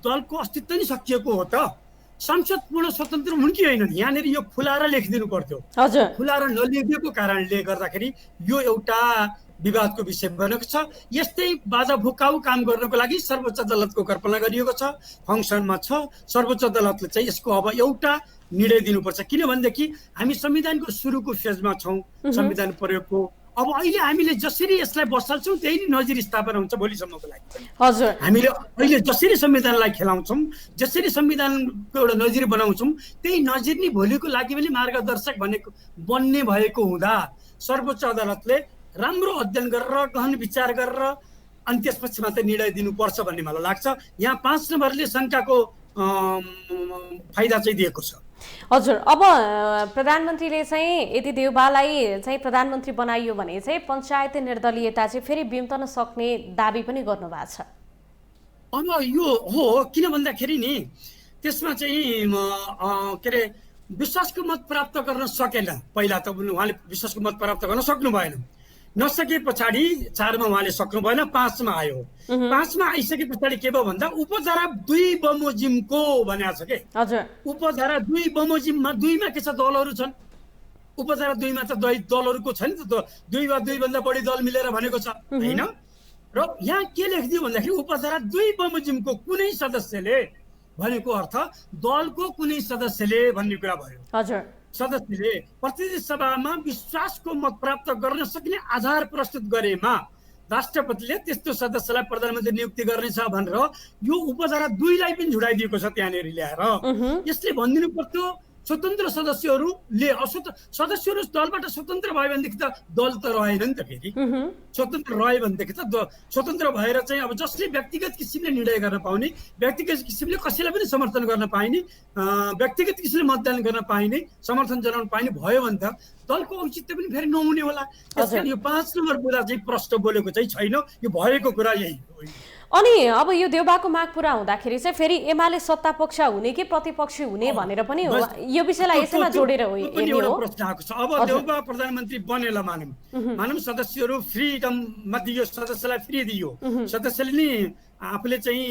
दलको अस्तित्व नै सकिएको हो त? संसद पूर्ण स्वतन्त्र हुन् कि हैनन्? यहाँनिर यो खुलाएर लेखिदिनु पर्थ्यो। खुलाएर नलेखिएको कारणले गर्दाखेरि यो एउटा विवादको विषय बनेको छ। यस्तै बाजा भुकाउ काम गर्नको लागि सर्वोच्च अदालतको कल्पना गरिएको छ, फङ्सनमा छ। सर्वोच्च अदालतले चाहिँ यसको अब एउटा निर्णय दिनुपर्छ, किनभनेदेखि हामी संविधानको सुरुको फेजमा छौँ संविधान प्रयोगको। अब अहिले हामीले जसरी यसलाई बसाल्छौँ त्यही नै नजिर स्थापना हुन्छ भोलिसम्मको लागि। हामीले अहिले जसरी संविधानलाई खेलाउँछौँ, जसरी संविधानको एउटा नजिर बनाउँछौँ, त्यही नजिर नै भोलिको लागि पनि मार्गदर्शक बन्ने भएको हुँदा सर्वोच्च अदालतले राम्रो अध्ययन गरेर गहन विचार गरेर अनि त्यसपछि मात्रै निर्णय दिनुपर्छ भन्ने मलाई लाग्छ। यहाँ 5 नम्बरले शङ्काको फाइदा चाहिँ दिएको छ। हजुर, अब प्रधानमन्त्रीले चाहिँ यदि देउबालाई चाहिँ प्रधानमन्त्री बनाइयो भने चाहिँ पञ्चायती निर्दलीयता चाहिँ फेरि बिम्तन सक्ने दाबी पनि गर्नुभएको छ। अब यो हो किन भन्दाखेरि नि त्यसमा चाहिँ के अरे विश्वासको मत प्राप्त गर्न सकेन। पहिला त उहाँले विश्वासको मत प्राप्त गर्न सक्नु भएन। नसके पछाडि 4 मा उहाँले सक्नु भएन, 5 मा आयो। 5 मा आइसके पछाडि के भयो भन्दा उपधारा 2 बमोजिमको भनेको छ के। हजुर, उपधारा 2 बमोजिममा 2 मा के छ दलहरू छन्। उपधारा 2 मा त दलहरूको छ नि त, 2 वा 2 भन्दा बढी दल मिलेर भनेको छ हैन। र यहाँ के लेखिदियो भन्दाखेरि उपधारा 2 बमोजिमको कुनै सदस्यले भनेको अर्थ दलको कुनै सदस्यले भन्ने कुरा भयो। हजुर, सदस्यले प्रतिनिधि सभामा विश्वासको मत प्राप्त गर्न सक्ने आधार प्रस्तुत गरेमा राष्ट्रपतिले त्यस्तो सदस्यलाई प्रधानमन्त्री नियुक्ति गर्नेछ भनेर यो उपधारा 2 लाई पनि झुडाइदिएको छ त्यहाँनिर ल्याएर। यसले भनिदिनु पर्थ्यो स्वतन्त्र सदस्यहरूले सदस्यहरू दलबाट स्वतन्त्र भयो भनेदेखि त दल त रहेन नि त। फेरि स्वतन्त्र रह्यो भनेदेखि त स्वतन्त्र भएर चाहिँ अब जसले व्यक्तिगत किसिमले निर्णय गर्न पाउने, व्यक्तिगत किसिमले कसैलाई पनि समर्थन गर्न पाइने, व्यक्तिगत किसिमले मतदान गर्न पाइने, समर्थन जनाउन पाइने भयो भने त दलको औचित्य पनि फेरि नहुने होला। त्यसकारण यो 5 नम्बर कुरा चाहिँ प्रश्न बोलेको चाहिँ छैन, यो भएको कुरा यही हो। अनि अब यो देउबाको माग पुरा हुँदाखेरि चाहिँ फेरि एमाले सत्ता पक्ष हुने कि प्रतिपक्षी हुने भनेर पनि हो, यो विषयलाई यसैमा जोडेर हो प्रश्न आएको छ। अब देउबा प्रधानमन्त्री बनेला मानौँ सदस्यहरू फ्रीडममा दियो, सदस्यलाई फ्री दियो, सदस्यले नि आफूले चाहिँ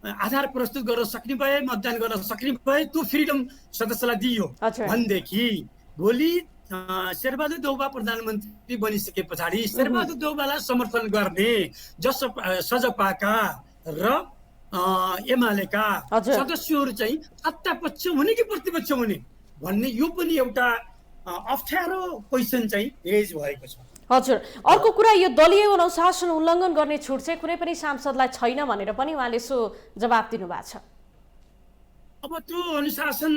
आधार प्रस्तुत गर्न सक्ने भए, मतदान गर्न सक्ने भए, त्यो फ्रीडम सदस्यलाई दियो भनेदेखि भोलि शेरबहादुर देउबा प्रधानमन्त्री बनिसके पछाडि शेरबहादुर देउबालाई समर्थन गर्ने सजपाका र एमालेका सदस्यहरू चाहिँ सत्ता पक्ष हुने कि प्रतिपक्ष हुने भन्ने यो पनि एउटा अप्ठ्यारो क्वेसन चाहिँ रेज भएको छ। हजुर, अर्को कुरा यो दलीय अनुशासन उल्लङ्घन गर्ने छुट चाहिँ कुनै पनि सांसदलाई छैन भनेर पनि उहाँले सो जवाब दिनुभएको छ। अब त्यो अनुशासन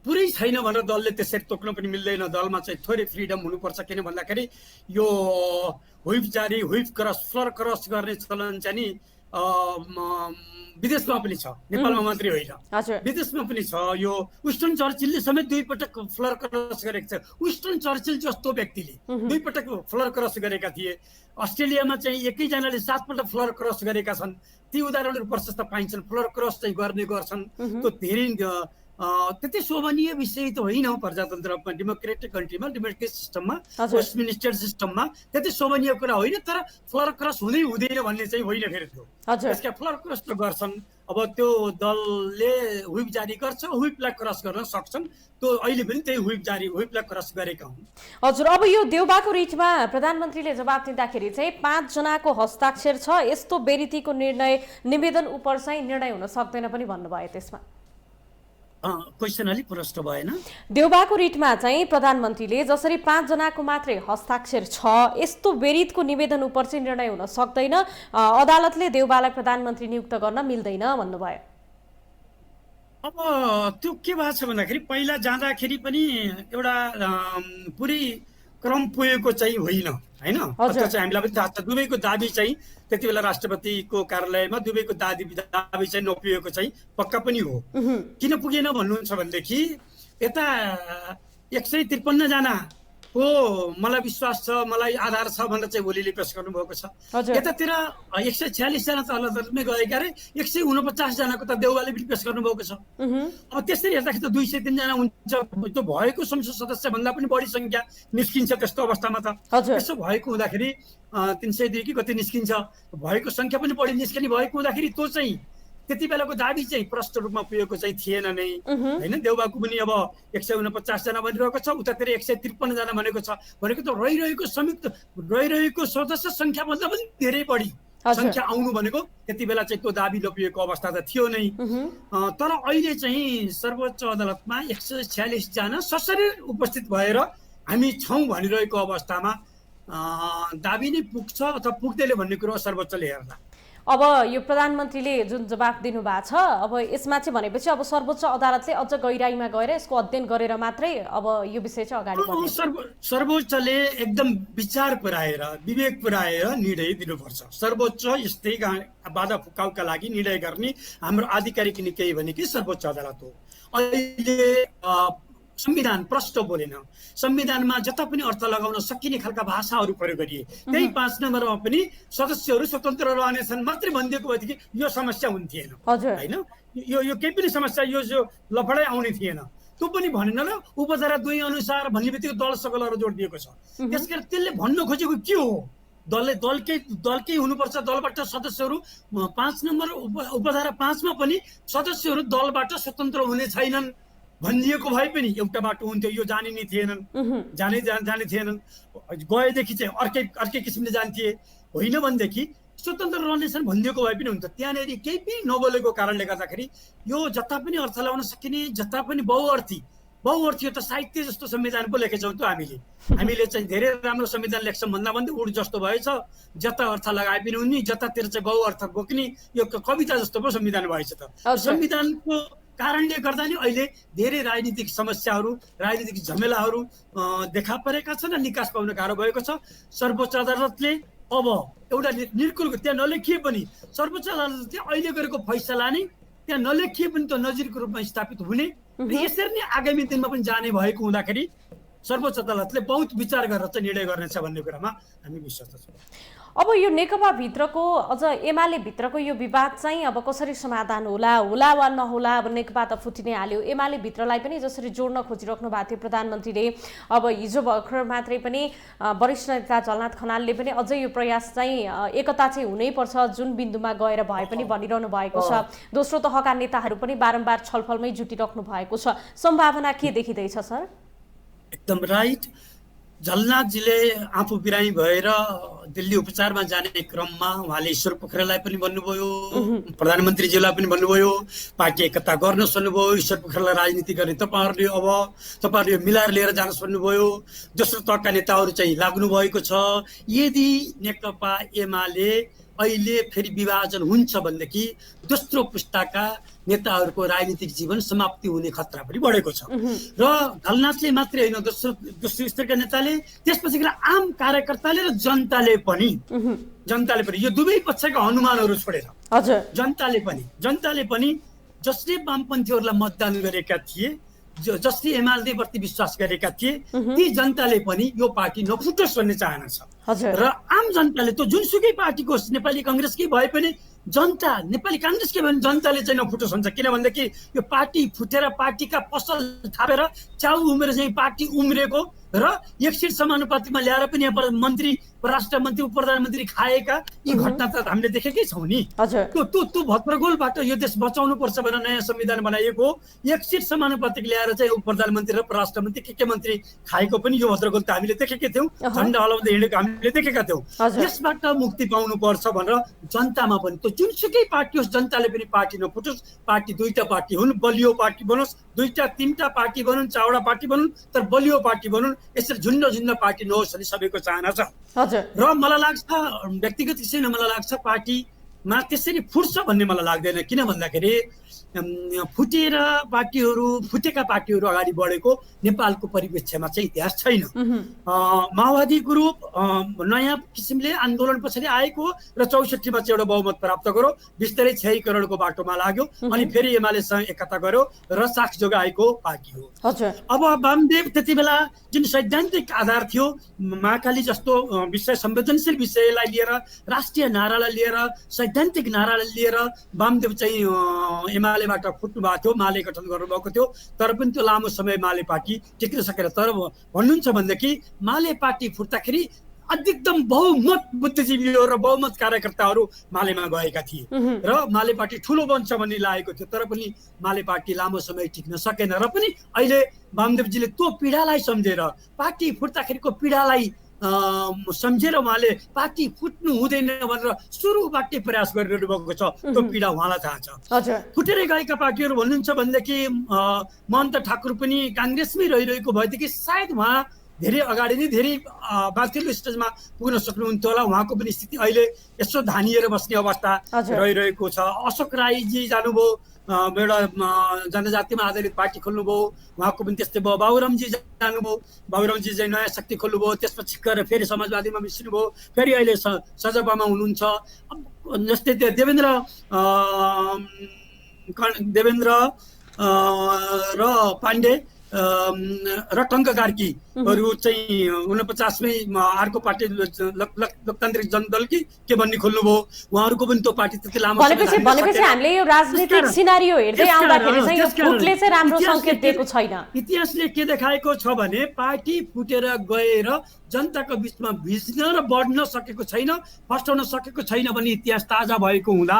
पुरै छैन भनेर दलले त्यसरी तोक्न पनि मिल्दैन। दलमा चाहिँ थोरै फ्रिडम हुनुपर्छ, किन भन्दाखेरि यो व्हिप जारी, व्हिप क्रस, फ्लर क्रस गर्ने चलन चाहिँ नि विदेशमा पनि छ, नेपालमा मात्रै होइन विदेशमा पनि छ। यो विन्स्टन चर्चिलले समेत 2 पटक फ्लर क्रस गरेको छ। विन्स्टन चर्चिल जस्तो व्यक्तिले 2 पटक फ्लर क्रस गरेका थिए। अस्ट्रेलियामा चाहिँ एकैजनाले 7 पटक फ्लर क्रस गरेका छन्। ती उदाहरणहरू प्रशस्त पाइन्छन्। फ्लर क्रस चाहिँ गर्ने गर्छन्। त्यो धेरै त्यति शोभनीय विषय त होइन प्रजातन्त्रमा, डेमोक्रेटिक कन्ट्रीमा, डेमोक्रेटिक सिस्टममा, वेस्टमिनिस्टर सिस्टममा त्यति शोभनीय कुरा होइन। तर फ्लर क्रस हुँदै हुँदैन भन्ने चाहिँ होइन फेरि त्यो। त्यसका फ्लर क्रस त गर्छन्। अब त्यो दलले व्हिप जारी गर्छ, व्हिपलाई क्रस गर्न सक्छन्। त्यो अहिले पनि त्यही व्हिपलाई क्रस गरेका हुन्। हजुर, अब यो देउबाको रिटमा प्रधानमन्त्रीले जवाब दिँदाखेरि चाहिँ 5 जनाको हस्ताक्षर छ, यस्तो बेरितीको निवेदन उप चाहिँ निर्णय हुन सक्दैन पनि भन्नुभयो। त्यसमा क्वेसन अलिक प्रष्ट भएन। देउबाको रिटमा चाहिँ प्रधानमन्त्रीले जसरी 5 जनाको मात्रै हस्ताक्षर छ, यस्तो बेरितको निवेदन उप चाहिँ निर्णय हुन सक्दैन, अदालतले देउबालाई प्रधानमन्त्री नियुक्त गर्न मिल्दैन भन्नुभयो। अब त्यो के भएको छ भन्दाखेरि पहिला जाँदाखेरि पनि एउटा पुरै क्रम पुगेको चाहिँ होइन, होइन? त्यो चाहिँ हामीलाई पनि थाहा छ। दुवैको दाबी चाहिँ त्यति बेला राष्ट्रपतिको कार्यालयमा दुवैको दाबी चाहिँ नपुगेको चाहिँ पक्का पनि हो। किन पुगेन भन्नुहुन्छ भनेदेखि यता 153 जना हो मलाई विश्वास छ, मलाई आधार छ भनेर चाहिँ ओलीले पेश गर्नुभएको छ। यतातिर 146 जना त अदालतमै गएका रे, 149 जनाको त देउबाले पनि पेश गर्नुभएको छ। अब त्यसरी हेर्दाखेरि त 203 जना हुन्छ। त्यो भएको संसद सदस्य भन्दा पनि बढी संख्या निस्किन्छ त्यस्तो अवस्थामा त। त्यसो भएको हुँदाखेरि 302 कि कति निस्किन्छ, भएको संख्या पनि बढी निस्किने भएको हुँदाखेरि त्यो चाहिँ त्यति बेलाको दाबी चाहिँ प्रष्ट रूपमा पुगेको चाहिँ थिएन नै, होइन? देउबाको पनि अब 149 जना भनिरहेको छ, उतातिर 153 जना भनेको छ। भनेको त रहिरहेको सदस्य संख्या भन्दा पनि धेरै बढी संख्या आउनु भनेको त्यति बेला चाहिँ त्यो दाबी लपिएको अवस्था त थियो नै। तर अहिले चाहिँ सर्वोच्च अदालतमा 146 जना सशरीर उपस्थित भएर हामी छौँ भनिरहेको अवस्थामा दाबी नै पुग्छ अथवा पुग्दैले भन्ने कुरो सर्वोच्चले हेर्दा। अब यो प्रधानमन्त्रीले जुन जवाफ दिनुभएको छ, अब यसमा चाहिँ भनेपछि अब सर्वोच्च अदालतले अझ गहिराईमा गएर यसको अध्ययन गरेर मात्रै अब यो विषय चाहिँ अगाडि बढ्छ। सर्वोच्चले एकदम विचार पुर्याएर विवेक पुर्याएर निर्णय दिनुपर्छ। सर्वोच्च यस्तै बाधा फुकाउका लागि निर्णय गर्ने हाम्रो आधिकारिक निकाय भनेकै सर्वोच्च अदालत हो। अहिले संविधान प्रष्ट बोलेन, संविधानमा जता पनि अर्थ लगाउन सकिने खालका भाषाहरू प्रयोग गरिए। त्यही 5 नम्बरमा पनि सदस्यहरू स्वतन्त्र रहनेछन् मात्रै भनिदिएको भएदेखि यो समस्या हुन्थेन, होइन? यो केही पनि समस्या यो जो लफडै आउने थिएन। त्यो पनि भनेन र उपधारा 2 अनुसार भन्ने बित्तिकै दल सकलहरू जोडिदिएको छ। त्यसकारण त्यसले भन्न खोजेको के हो? दलकै हुनुपर्छ, दलबाट सदस्यहरू 5 नम्बर उपधारा 5 मा पनि सदस्यहरू दलबाट स्वतन्त्र हुने छैनन् भनिदिएको भए पनि एउटा बाटो हुन्थ्यो। यो जाने नै थिएनन्, जाने थिएनन्। गएदेखि चाहिँ अर्कै किसिमले जान्थे, होइन भनेदेखि स्वतन्त्र रहनेछन् भनिदिएको भए पनि हुन्छ। त्यहाँनिर केही पनि नबोलेको कारणले गर्दाखेरि यो जता पनि अर्थ लगाउन सकिने, जता पनि बहुअर्थी यो त साहित्य जस्तो संविधान पो लेखेछौँ त हामीले चाहिँ धेरै राम्रो संविधान लेख्छौँ भन्दा भन्दै उड जस्तो भएछ। जता अर्थ लगाए पनि उनी, जतातिर चाहिँ बहुअर्थ बोक्ने यो कविता जस्तो पो संविधान भएछ त। संविधानको कारणले गर्दा नि अहिले धेरै राजनीतिक समस्याहरू, राजनीतिक झमेलाहरू देखा परेका छन् र निकास पाउन गाह्रो भएको छ। सर्वोच्च अदालतले अब एउटा निर्कुल त्यहाँ नलेखिए पनि सर्वोच्च अदालतले अहिले गरेको फैसला नै त्यहाँ नलेखिए पनि त्यो नजिरको रूपमा स्थापित हुने र यसरी नै आगामी दिनमा पनि जाने भएको हुँदाखेरि सर्वोच्च अदालतले बहुत विचार गरेर चाहिँ निर्णय गर्नेछ भन्ने कुरामा हामी विश्वास छौँ। अब यो नेकपा भित्रको अझ एमाले भित्रको यो विवाद चाहिँ अब कसरी समाधान होला वा नहोला? अब नेकपा त फुटि नै हाल्यो, एमाले भित्रलाई पनि जसरी जोड्न खोजिराख्नु भएको थियो प्रधानमन्त्रीले, अब हिजो भर्खर मात्रै पनि वरिष्ठ नेता झलनाथ खनालले पनि अझै यो प्रयास चाहिँ एकता चाहिँ हुनैपर्छ जुन बिन्दुमा गएर भए पनि भनिरहनु भएको छ। दोस्रो तहका नेताहरू पनि बारम्बार छलफलमै जुटिराख्नु भएको छ। सम्भावना के देखिँदैछ सर? एकदम राइट। झलनाथजीले आफू बिरामी भएर दिल्ली उपचारमा जाने क्रममा उहाँले ईश्वर पोखरेललाई पनि भन्नुभयो, प्रधानमन्त्रीज्यूलाई पनि भन्नुभयो पार्टी एकता गर्नुहोस् भन्नुभयो। ईश्वर पोखरेललाई राजनीति गर्ने तपाईँहरूले मिलाएर लिएर जानुहोस् भन्नुभयो। दोस्रो तहका नेताहरू चाहिँ लाग्नु भएको छ। यदि नेकपा एमाले अहिले फेरि विभाजन हुन्छ भनेदेखि दोस्रो पुस्ताका नेताहरूको राजनीतिक जीवन समाप्ति हुने खतरा पनि बढेको छ। र झलनाथले मात्रै होइन, दोस्रो स्तरका नेताले, त्यसपछि आम कार्यकर्ताले र जनताले पनि यो दुवै पक्षका अनुमानहरू छोडेर जनताले पनि जसले वामपन्थीहरूलाई मतदान गरेका थिए, जसले एमाले प्रति विश्वास गरेका थिए, ती जनताले पनि यो पार्टी नफुटोस् भन्ने चाहना छ। र आम जनताले त जुनसुकै पार्टीको होस्, नेपाली कांग्रेसकै भए पनि जनता, नेपाली कांग्रेसकै भए पनि जनताले चाहिँ नफुटोस् भन्छ। किनभनेदेखि यो पार्टी फुटेर पार्टीका पसल थापेर च्याउ उमेर चाहिँ पार्टी उम्रेको र एक सिट समानुपातिकमा ल्याएर पनि यहाँ मन्त्री परराष्ट्र मन्त्री उप प्रधानमन्त्री खाएका यी घटना त हामीले देखेकै छौँ नि। त्यो भद्रगोलबाट यो देश बचाउनु पर्छ भनेर नयाँ संविधान बनाइएको हो। एक सिट समानुपातिक ल्याएर चाहिँ उप प्रधानमन्त्री र परराष्ट्र मन्त्री के मन्त्री खाएको पनि यो भद्रगोल त हामीले देखेकै थियौँ, झन्डा हलाउँदै हिँडेको हामीले देखेका थियौँ। यसबाट मुक्ति पाउनु पर्छ भनेर जनतामा पनि त्यो जुनसुकै पार्टी होस् जनताले पनि पार्टी नफुटोस्, पार्टी दुईटा पार्टी हुन्, बलियो पार्टी बनोस्, दुईटा तीनटा पार्टी बनुन्, चारवटा पार्टी बनुन्, तर बलियो पार्टी बनुन्, यसरी झुन्ड पार्टी नहोस् भन्ने सबैको चाहना छ। र मलाई लाग्छ व्यक्तिगत किसिमले मलाई लाग्छ पार्टीमा त्यसरी फुट्छ भन्ने मलाई लाग्दैन। किन भन्दाखेरि फुटेका पार्टीहरू अगाडि बढेको नेपालको परिप्रेक्ष्यमा चाहिँ इतिहास छैन। माओवादी ग्रुप नयाँ किसिमले आन्दोलन पछाडि आएको र 64 मा चाहिँ एउटा बहुमत प्राप्त गर्यो, बिस्तारै 6 बाटोमा लाग्यो, अनि फेरि एमालेसँग एकता गर्यो र साक्ष जोगाएको पार्टी हो। अब वामदेव त्यति बेला जुन सैद्धान्तिक आधार थियो, महाकाली जस्तो विषय संवेदनशील विषयलाई लिएर, राष्ट्रिय नारालाई लिएर, सैद्धान्तिक नारालाई लिएर वामदेव चाहिँ एमालेबाट फुट्नु भएको थियो, माले गठन गर्नुभएको थियो, तर पनि त्यो लामो समय माले पार्टी टिक्न सकेन। तर भन्नुहुन्छ भनेदेखि माले पार्टी फुट्दाखेरि अधिकतम बहुमत बुद्धिजीवीहरू र बहुमत कार्यकर्ताहरू मालेमा गएका थिए र माले पार्टी ठुलो बन्छ भन्ने लागेको थियो, तर पनि माले पार्टी लामो समय टिक्न सकेन। र पनि अहिले वामदेवजीले त्यो पीडालाई सम्झेर, पार्टी फुट्दाखेरिको पीडालाई सम्झेर उहाँले पार्टी फुट्नु हुँदैन भनेर सुरुबाटै प्रयास गरिरहनु भएको छ। त्यो पीडा उहाँलाई थाहा छ। फुटेरै गएका पार्टीहरू भन्नुहुन्छ भनेदेखि महन्त ठाकुर पनि काङ्ग्रेसमै रहिरहेको भएदेखि सायद उहाँ धेरै अगाडि नै धेरै माथिल्लो स्टेजमा पुग्न सक्नुहुन्थ्यो होला। उहाँको पनि स्थिति अहिले यसो धानिएर बस्ने अवस्था रहिरहेको छ। अशोक राईजी जानुभयो, एउटा जनजातिमा आधारित पार्टी खोल्नुभयो, उहाँको पनि त्यस्तै भयो। बाबुरामजी जानुभयो, बाबुरामजी चाहिँ नयाँ शक्ति खोल्नुभयो, त्यसपछि गएर फेरि समाजवादीमा मिसिनुभयो, फेरि अहिले सजपामा हुनुहुन्छ। जस्तै देवेन्द्र र पाण्डे र टङ्क कार्कीहरू चाहिँ 49मै अर्को पार्टी लोकतान्त्रिक जनदल के भन्ने खोल्नुभयो, उहाँहरूको पनि त्यो पार्टी त्यति लामो भनेपछि हामीले यो राजनीतिक सिनारियो हेर्दै आउँदाखेरि चाहिँ यो फुटले चाहिँ राम्रो संकेत दिएको छैन। इतिहासले के देखाएको छ भने पार्टी फुटेर गएर जनताको बीचमा भिज्न र बढ्न सकेको छैन, फस्टाउन सकेको छैन भन्ने इतिहास ताजा भएको हुँदा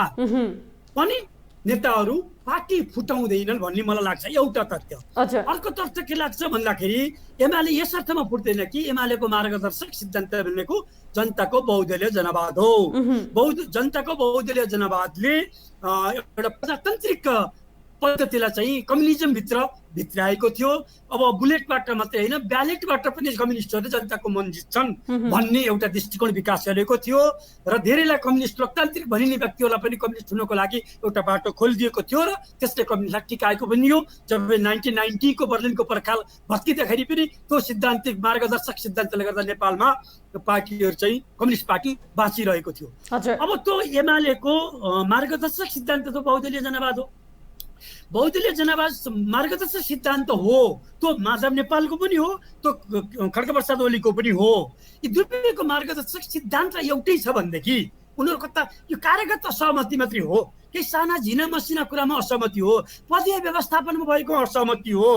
पनि नेताहरू पार्टी फुटाउँदैनन् भन्ने मलाई लाग्छ एउटा तथ्य। अर्को तथ्य के लाग्छ भन्दाखेरि एमाले यस अर्थमा फुट्दैन कि एमालेको मार्गदर्शक सिद्धान्त भनेको जनताको बहुदलीय जनवाद हो। जनताको बहुदलीय जनवादले एउटा प्रजातान्त्रिक पद्धतिलाई चाहिँ कम्युनिजम भित्राएको थियो। अब बुलेटबाट मात्रै होइन, ब्यालेटबाट पनि कम्युनिस्टहरूले जनताको मन जित्छन् भन्ने एउटा दृष्टिकोण विकास गरेको थियो र धेरैलाई कम्युनिस्ट लोकतान्त्रिक भनिने व्यक्तिहरूलाई पनि कम्युनिस्ट हुनको लागि एउटा बाटो खोलिदिएको थियो र त्यसले कम्युनिस्टलाई टिकाएको पनि हो। जब 1990 को बर्लिनको पर्खाल भत्किँदाखेरि पनि त्यो सिद्धान्तिक मार्गदर्शक सिद्धान्तले गर्दा नेपालमा पार्टीहरू चाहिँ कम्युनिस्ट पार्टी बाँचिरहेको थियो। अब त्यो एमालेको मार्गदर्शक सिद्धान्त त बहुदलीय जनवाद हो। बहुदलीय जनवाद मार्गदर्शक सिद्धान्त हो, त्यो माधव नेपालको पनि हो, त्यो खड्गप्रसाद ओलीको पनि हो। यी दुवैको मार्गदर्शक सिद्धान्त एउटै छ भनेदेखि उनीहरूको त यो कार्यगत असहमति मात्रै हो, केही साना झिना मसिना कुरामा असहमति हो, पदीय व्यवस्थापनमा भएको असहमति हो,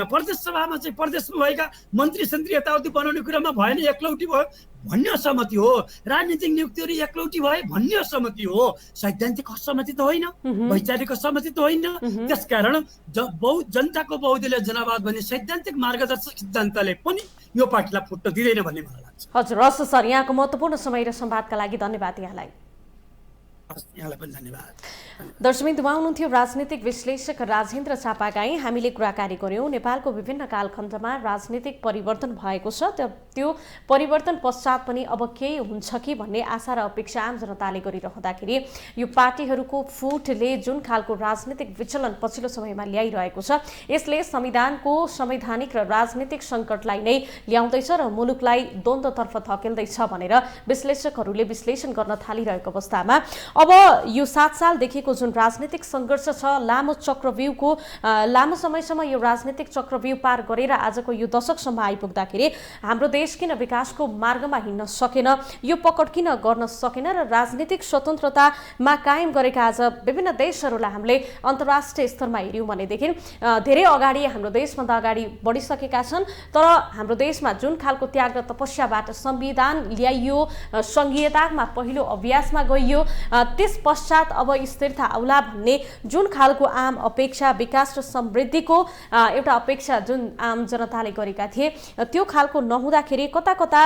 प्रदेश सभामा चाहिँ प्रदेशमा भएका मन्त्री सन्त्री यताउति बनाउने कुरामा भएन एकलौटी भयो भन्ने असहमति हो, राजनीतिक नियुक्तिहरू एकलौटी भए भन्ने असहमति हो। सैद्धान्तिक असहमति त होइन, वैचारिक असहमति त होइन। त्यसकारण जनताको बहुदलीय जनवाद भन्ने सैद्धान्तिक मार्गदर्शक सिद्धान्तले पनि यो पार्टीलाई फुट्न दिँदैन भन्ने मलाई लाग्छ। हजुर, हस् सर, यहाँको महत्त्वपूर्ण समय र संवादका लागि धन्यवाद यहाँलाई। यहाँलाई पनि धन्यवाद। दर्शक, उहाँ हुनुहुन्थ्यो राजनीतिक विश्लेषक राजेन्द्र चापागाई। हामीले कुराकानी गर्यौँ नेपालको विभिन्न कालखण्डमा राजनीतिक परिवर्तन भएको छ, त्यो परिवर्तन पश्चात पनि अब केही हुन्छ कि भन्ने आशा र अपेक्षा आम जनताले गरिरहँदाखेरि यो पार्टीहरूको फुटले जुन खालको राजनीतिक विचलन पछिल्लो समयमा ल्याइरहेको छ, यसले संविधानको संवैधानिक र राजनीतिक सङ्कटलाई नै ल्याउँदैछ र मुलुकलाई द्वन्द्वतर्फ धकेल्दैछ भनेर विश्लेषकहरूले विश्लेषण गर्न थालिरहेको अवस्थामा अब यो 7 सालदेखिको अहिलेको जुन राजनीतिक सङ्घर्ष छ, लामो समयसम्म यो राजनीतिक चक्रव्यूह पार गरेर आजको यो दशकसम्म आइपुग्दाखेरि हाम्रो देश किन विकासको मार्गमा हिँड्न सकेन, यो पकड किन गर्न सकेन र राजनीतिक स्वतन्त्रतामा कायम गरेका आज विभिन्न देशहरूलाई हामीले अन्तर्राष्ट्रिय स्तरमा हेऱ्यौँ भनेदेखि धेरै अगाडि हाम्रो देशभन्दा अगाडि बढिसकेका छन्। तर हाम्रो देशमा जुन खालको त्याग र तपस्याबाट संविधान ल्याइयो, संघीयतामा पहिलो अभ्यासमा गइयो, त्यस पश्चात अब स्थिरता आउला भन्ने जुन खालको आम अपेक्षा, विकास र समृद्धिको एउटा अपेक्षा जुन आम जनताले गरेका थिए, त्यो खालको नहुँदाखेरि कता कता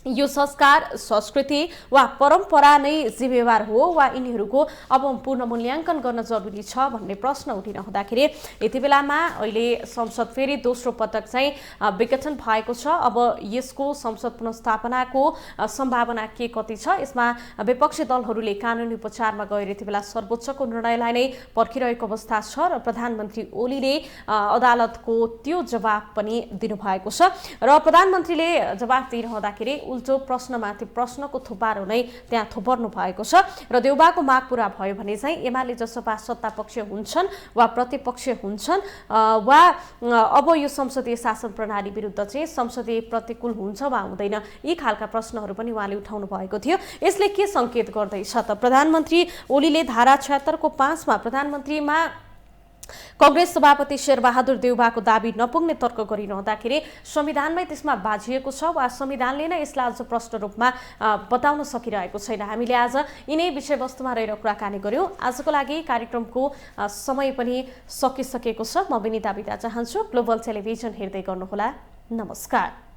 यो संस्कार, संस्कृति वा परम्परा नै जिम्मेवार हो वा यिनीहरूको अब पूर्ण मूल्याङ्कन गर्न जरुरी छ भन्ने प्रश्न उठिरहँदाखेरि यति बेलामा अहिले संसद फेरि दोस्रो पटक चाहिँ विघटन भएको छ। अब यसको संसद पुनर्स्थापनाको सम्भावना के कति छ, यसमा विपक्षी दलहरूले कानुनी उपचारमा गएर यति बेला सर्वोच्चको निर्णयलाई नै पर्खिरहेको अवस्था छ र प्रधानमन्त्री ओलीले अदालतको त्यो जवाब पनि दिनुभएको छ र प्रधानमन्त्रीले जवाब दिइरहँदाखेरि उल्टो प्रश्नमाथि प्रश्नको थुपारो नै त्यहाँ थुपर्नु भएको छ र देउबाको माग पूरा भयो भने चाहिँ एमाले जसपा सत्तापक्ष हुन्छन् वा प्रतिपक्ष हुन्छन् वा अब यो संसदीय शासन प्रणाली विरुद्ध चाहिँ संसदीय प्रतिकूल हुन्छ वा हुँदैन, यी खालका प्रश्नहरू पनि उहाँले उठाउनु भएको थियो। यसले के सङ्केत गर्दैछ त? प्रधानमन्त्री ओलीले धारा 76 को 5 मा प्रधानमन्त्रीमा कांग्रेस सभापति शेरबहादुर देउबाको दाबी नपुग्ने तर्क गरिरहँदाखेरि संविधानमै त्यसमा बाझिएको छ वा संविधानले नै यसलाई अझ प्रष्ट रूपमा बताउन सकिरहेको छैन। हामीले आज यिनै विषयवस्तुमा रहेर कुराकानी गर्यौं। आजको लागि कार्यक्रमको समय पनि सकिसकेको छ। म विनिता बिदा चाहन्छु। ग्लोबल टेलिभिजन हेर्दै गर्नुहोला। नमस्कार।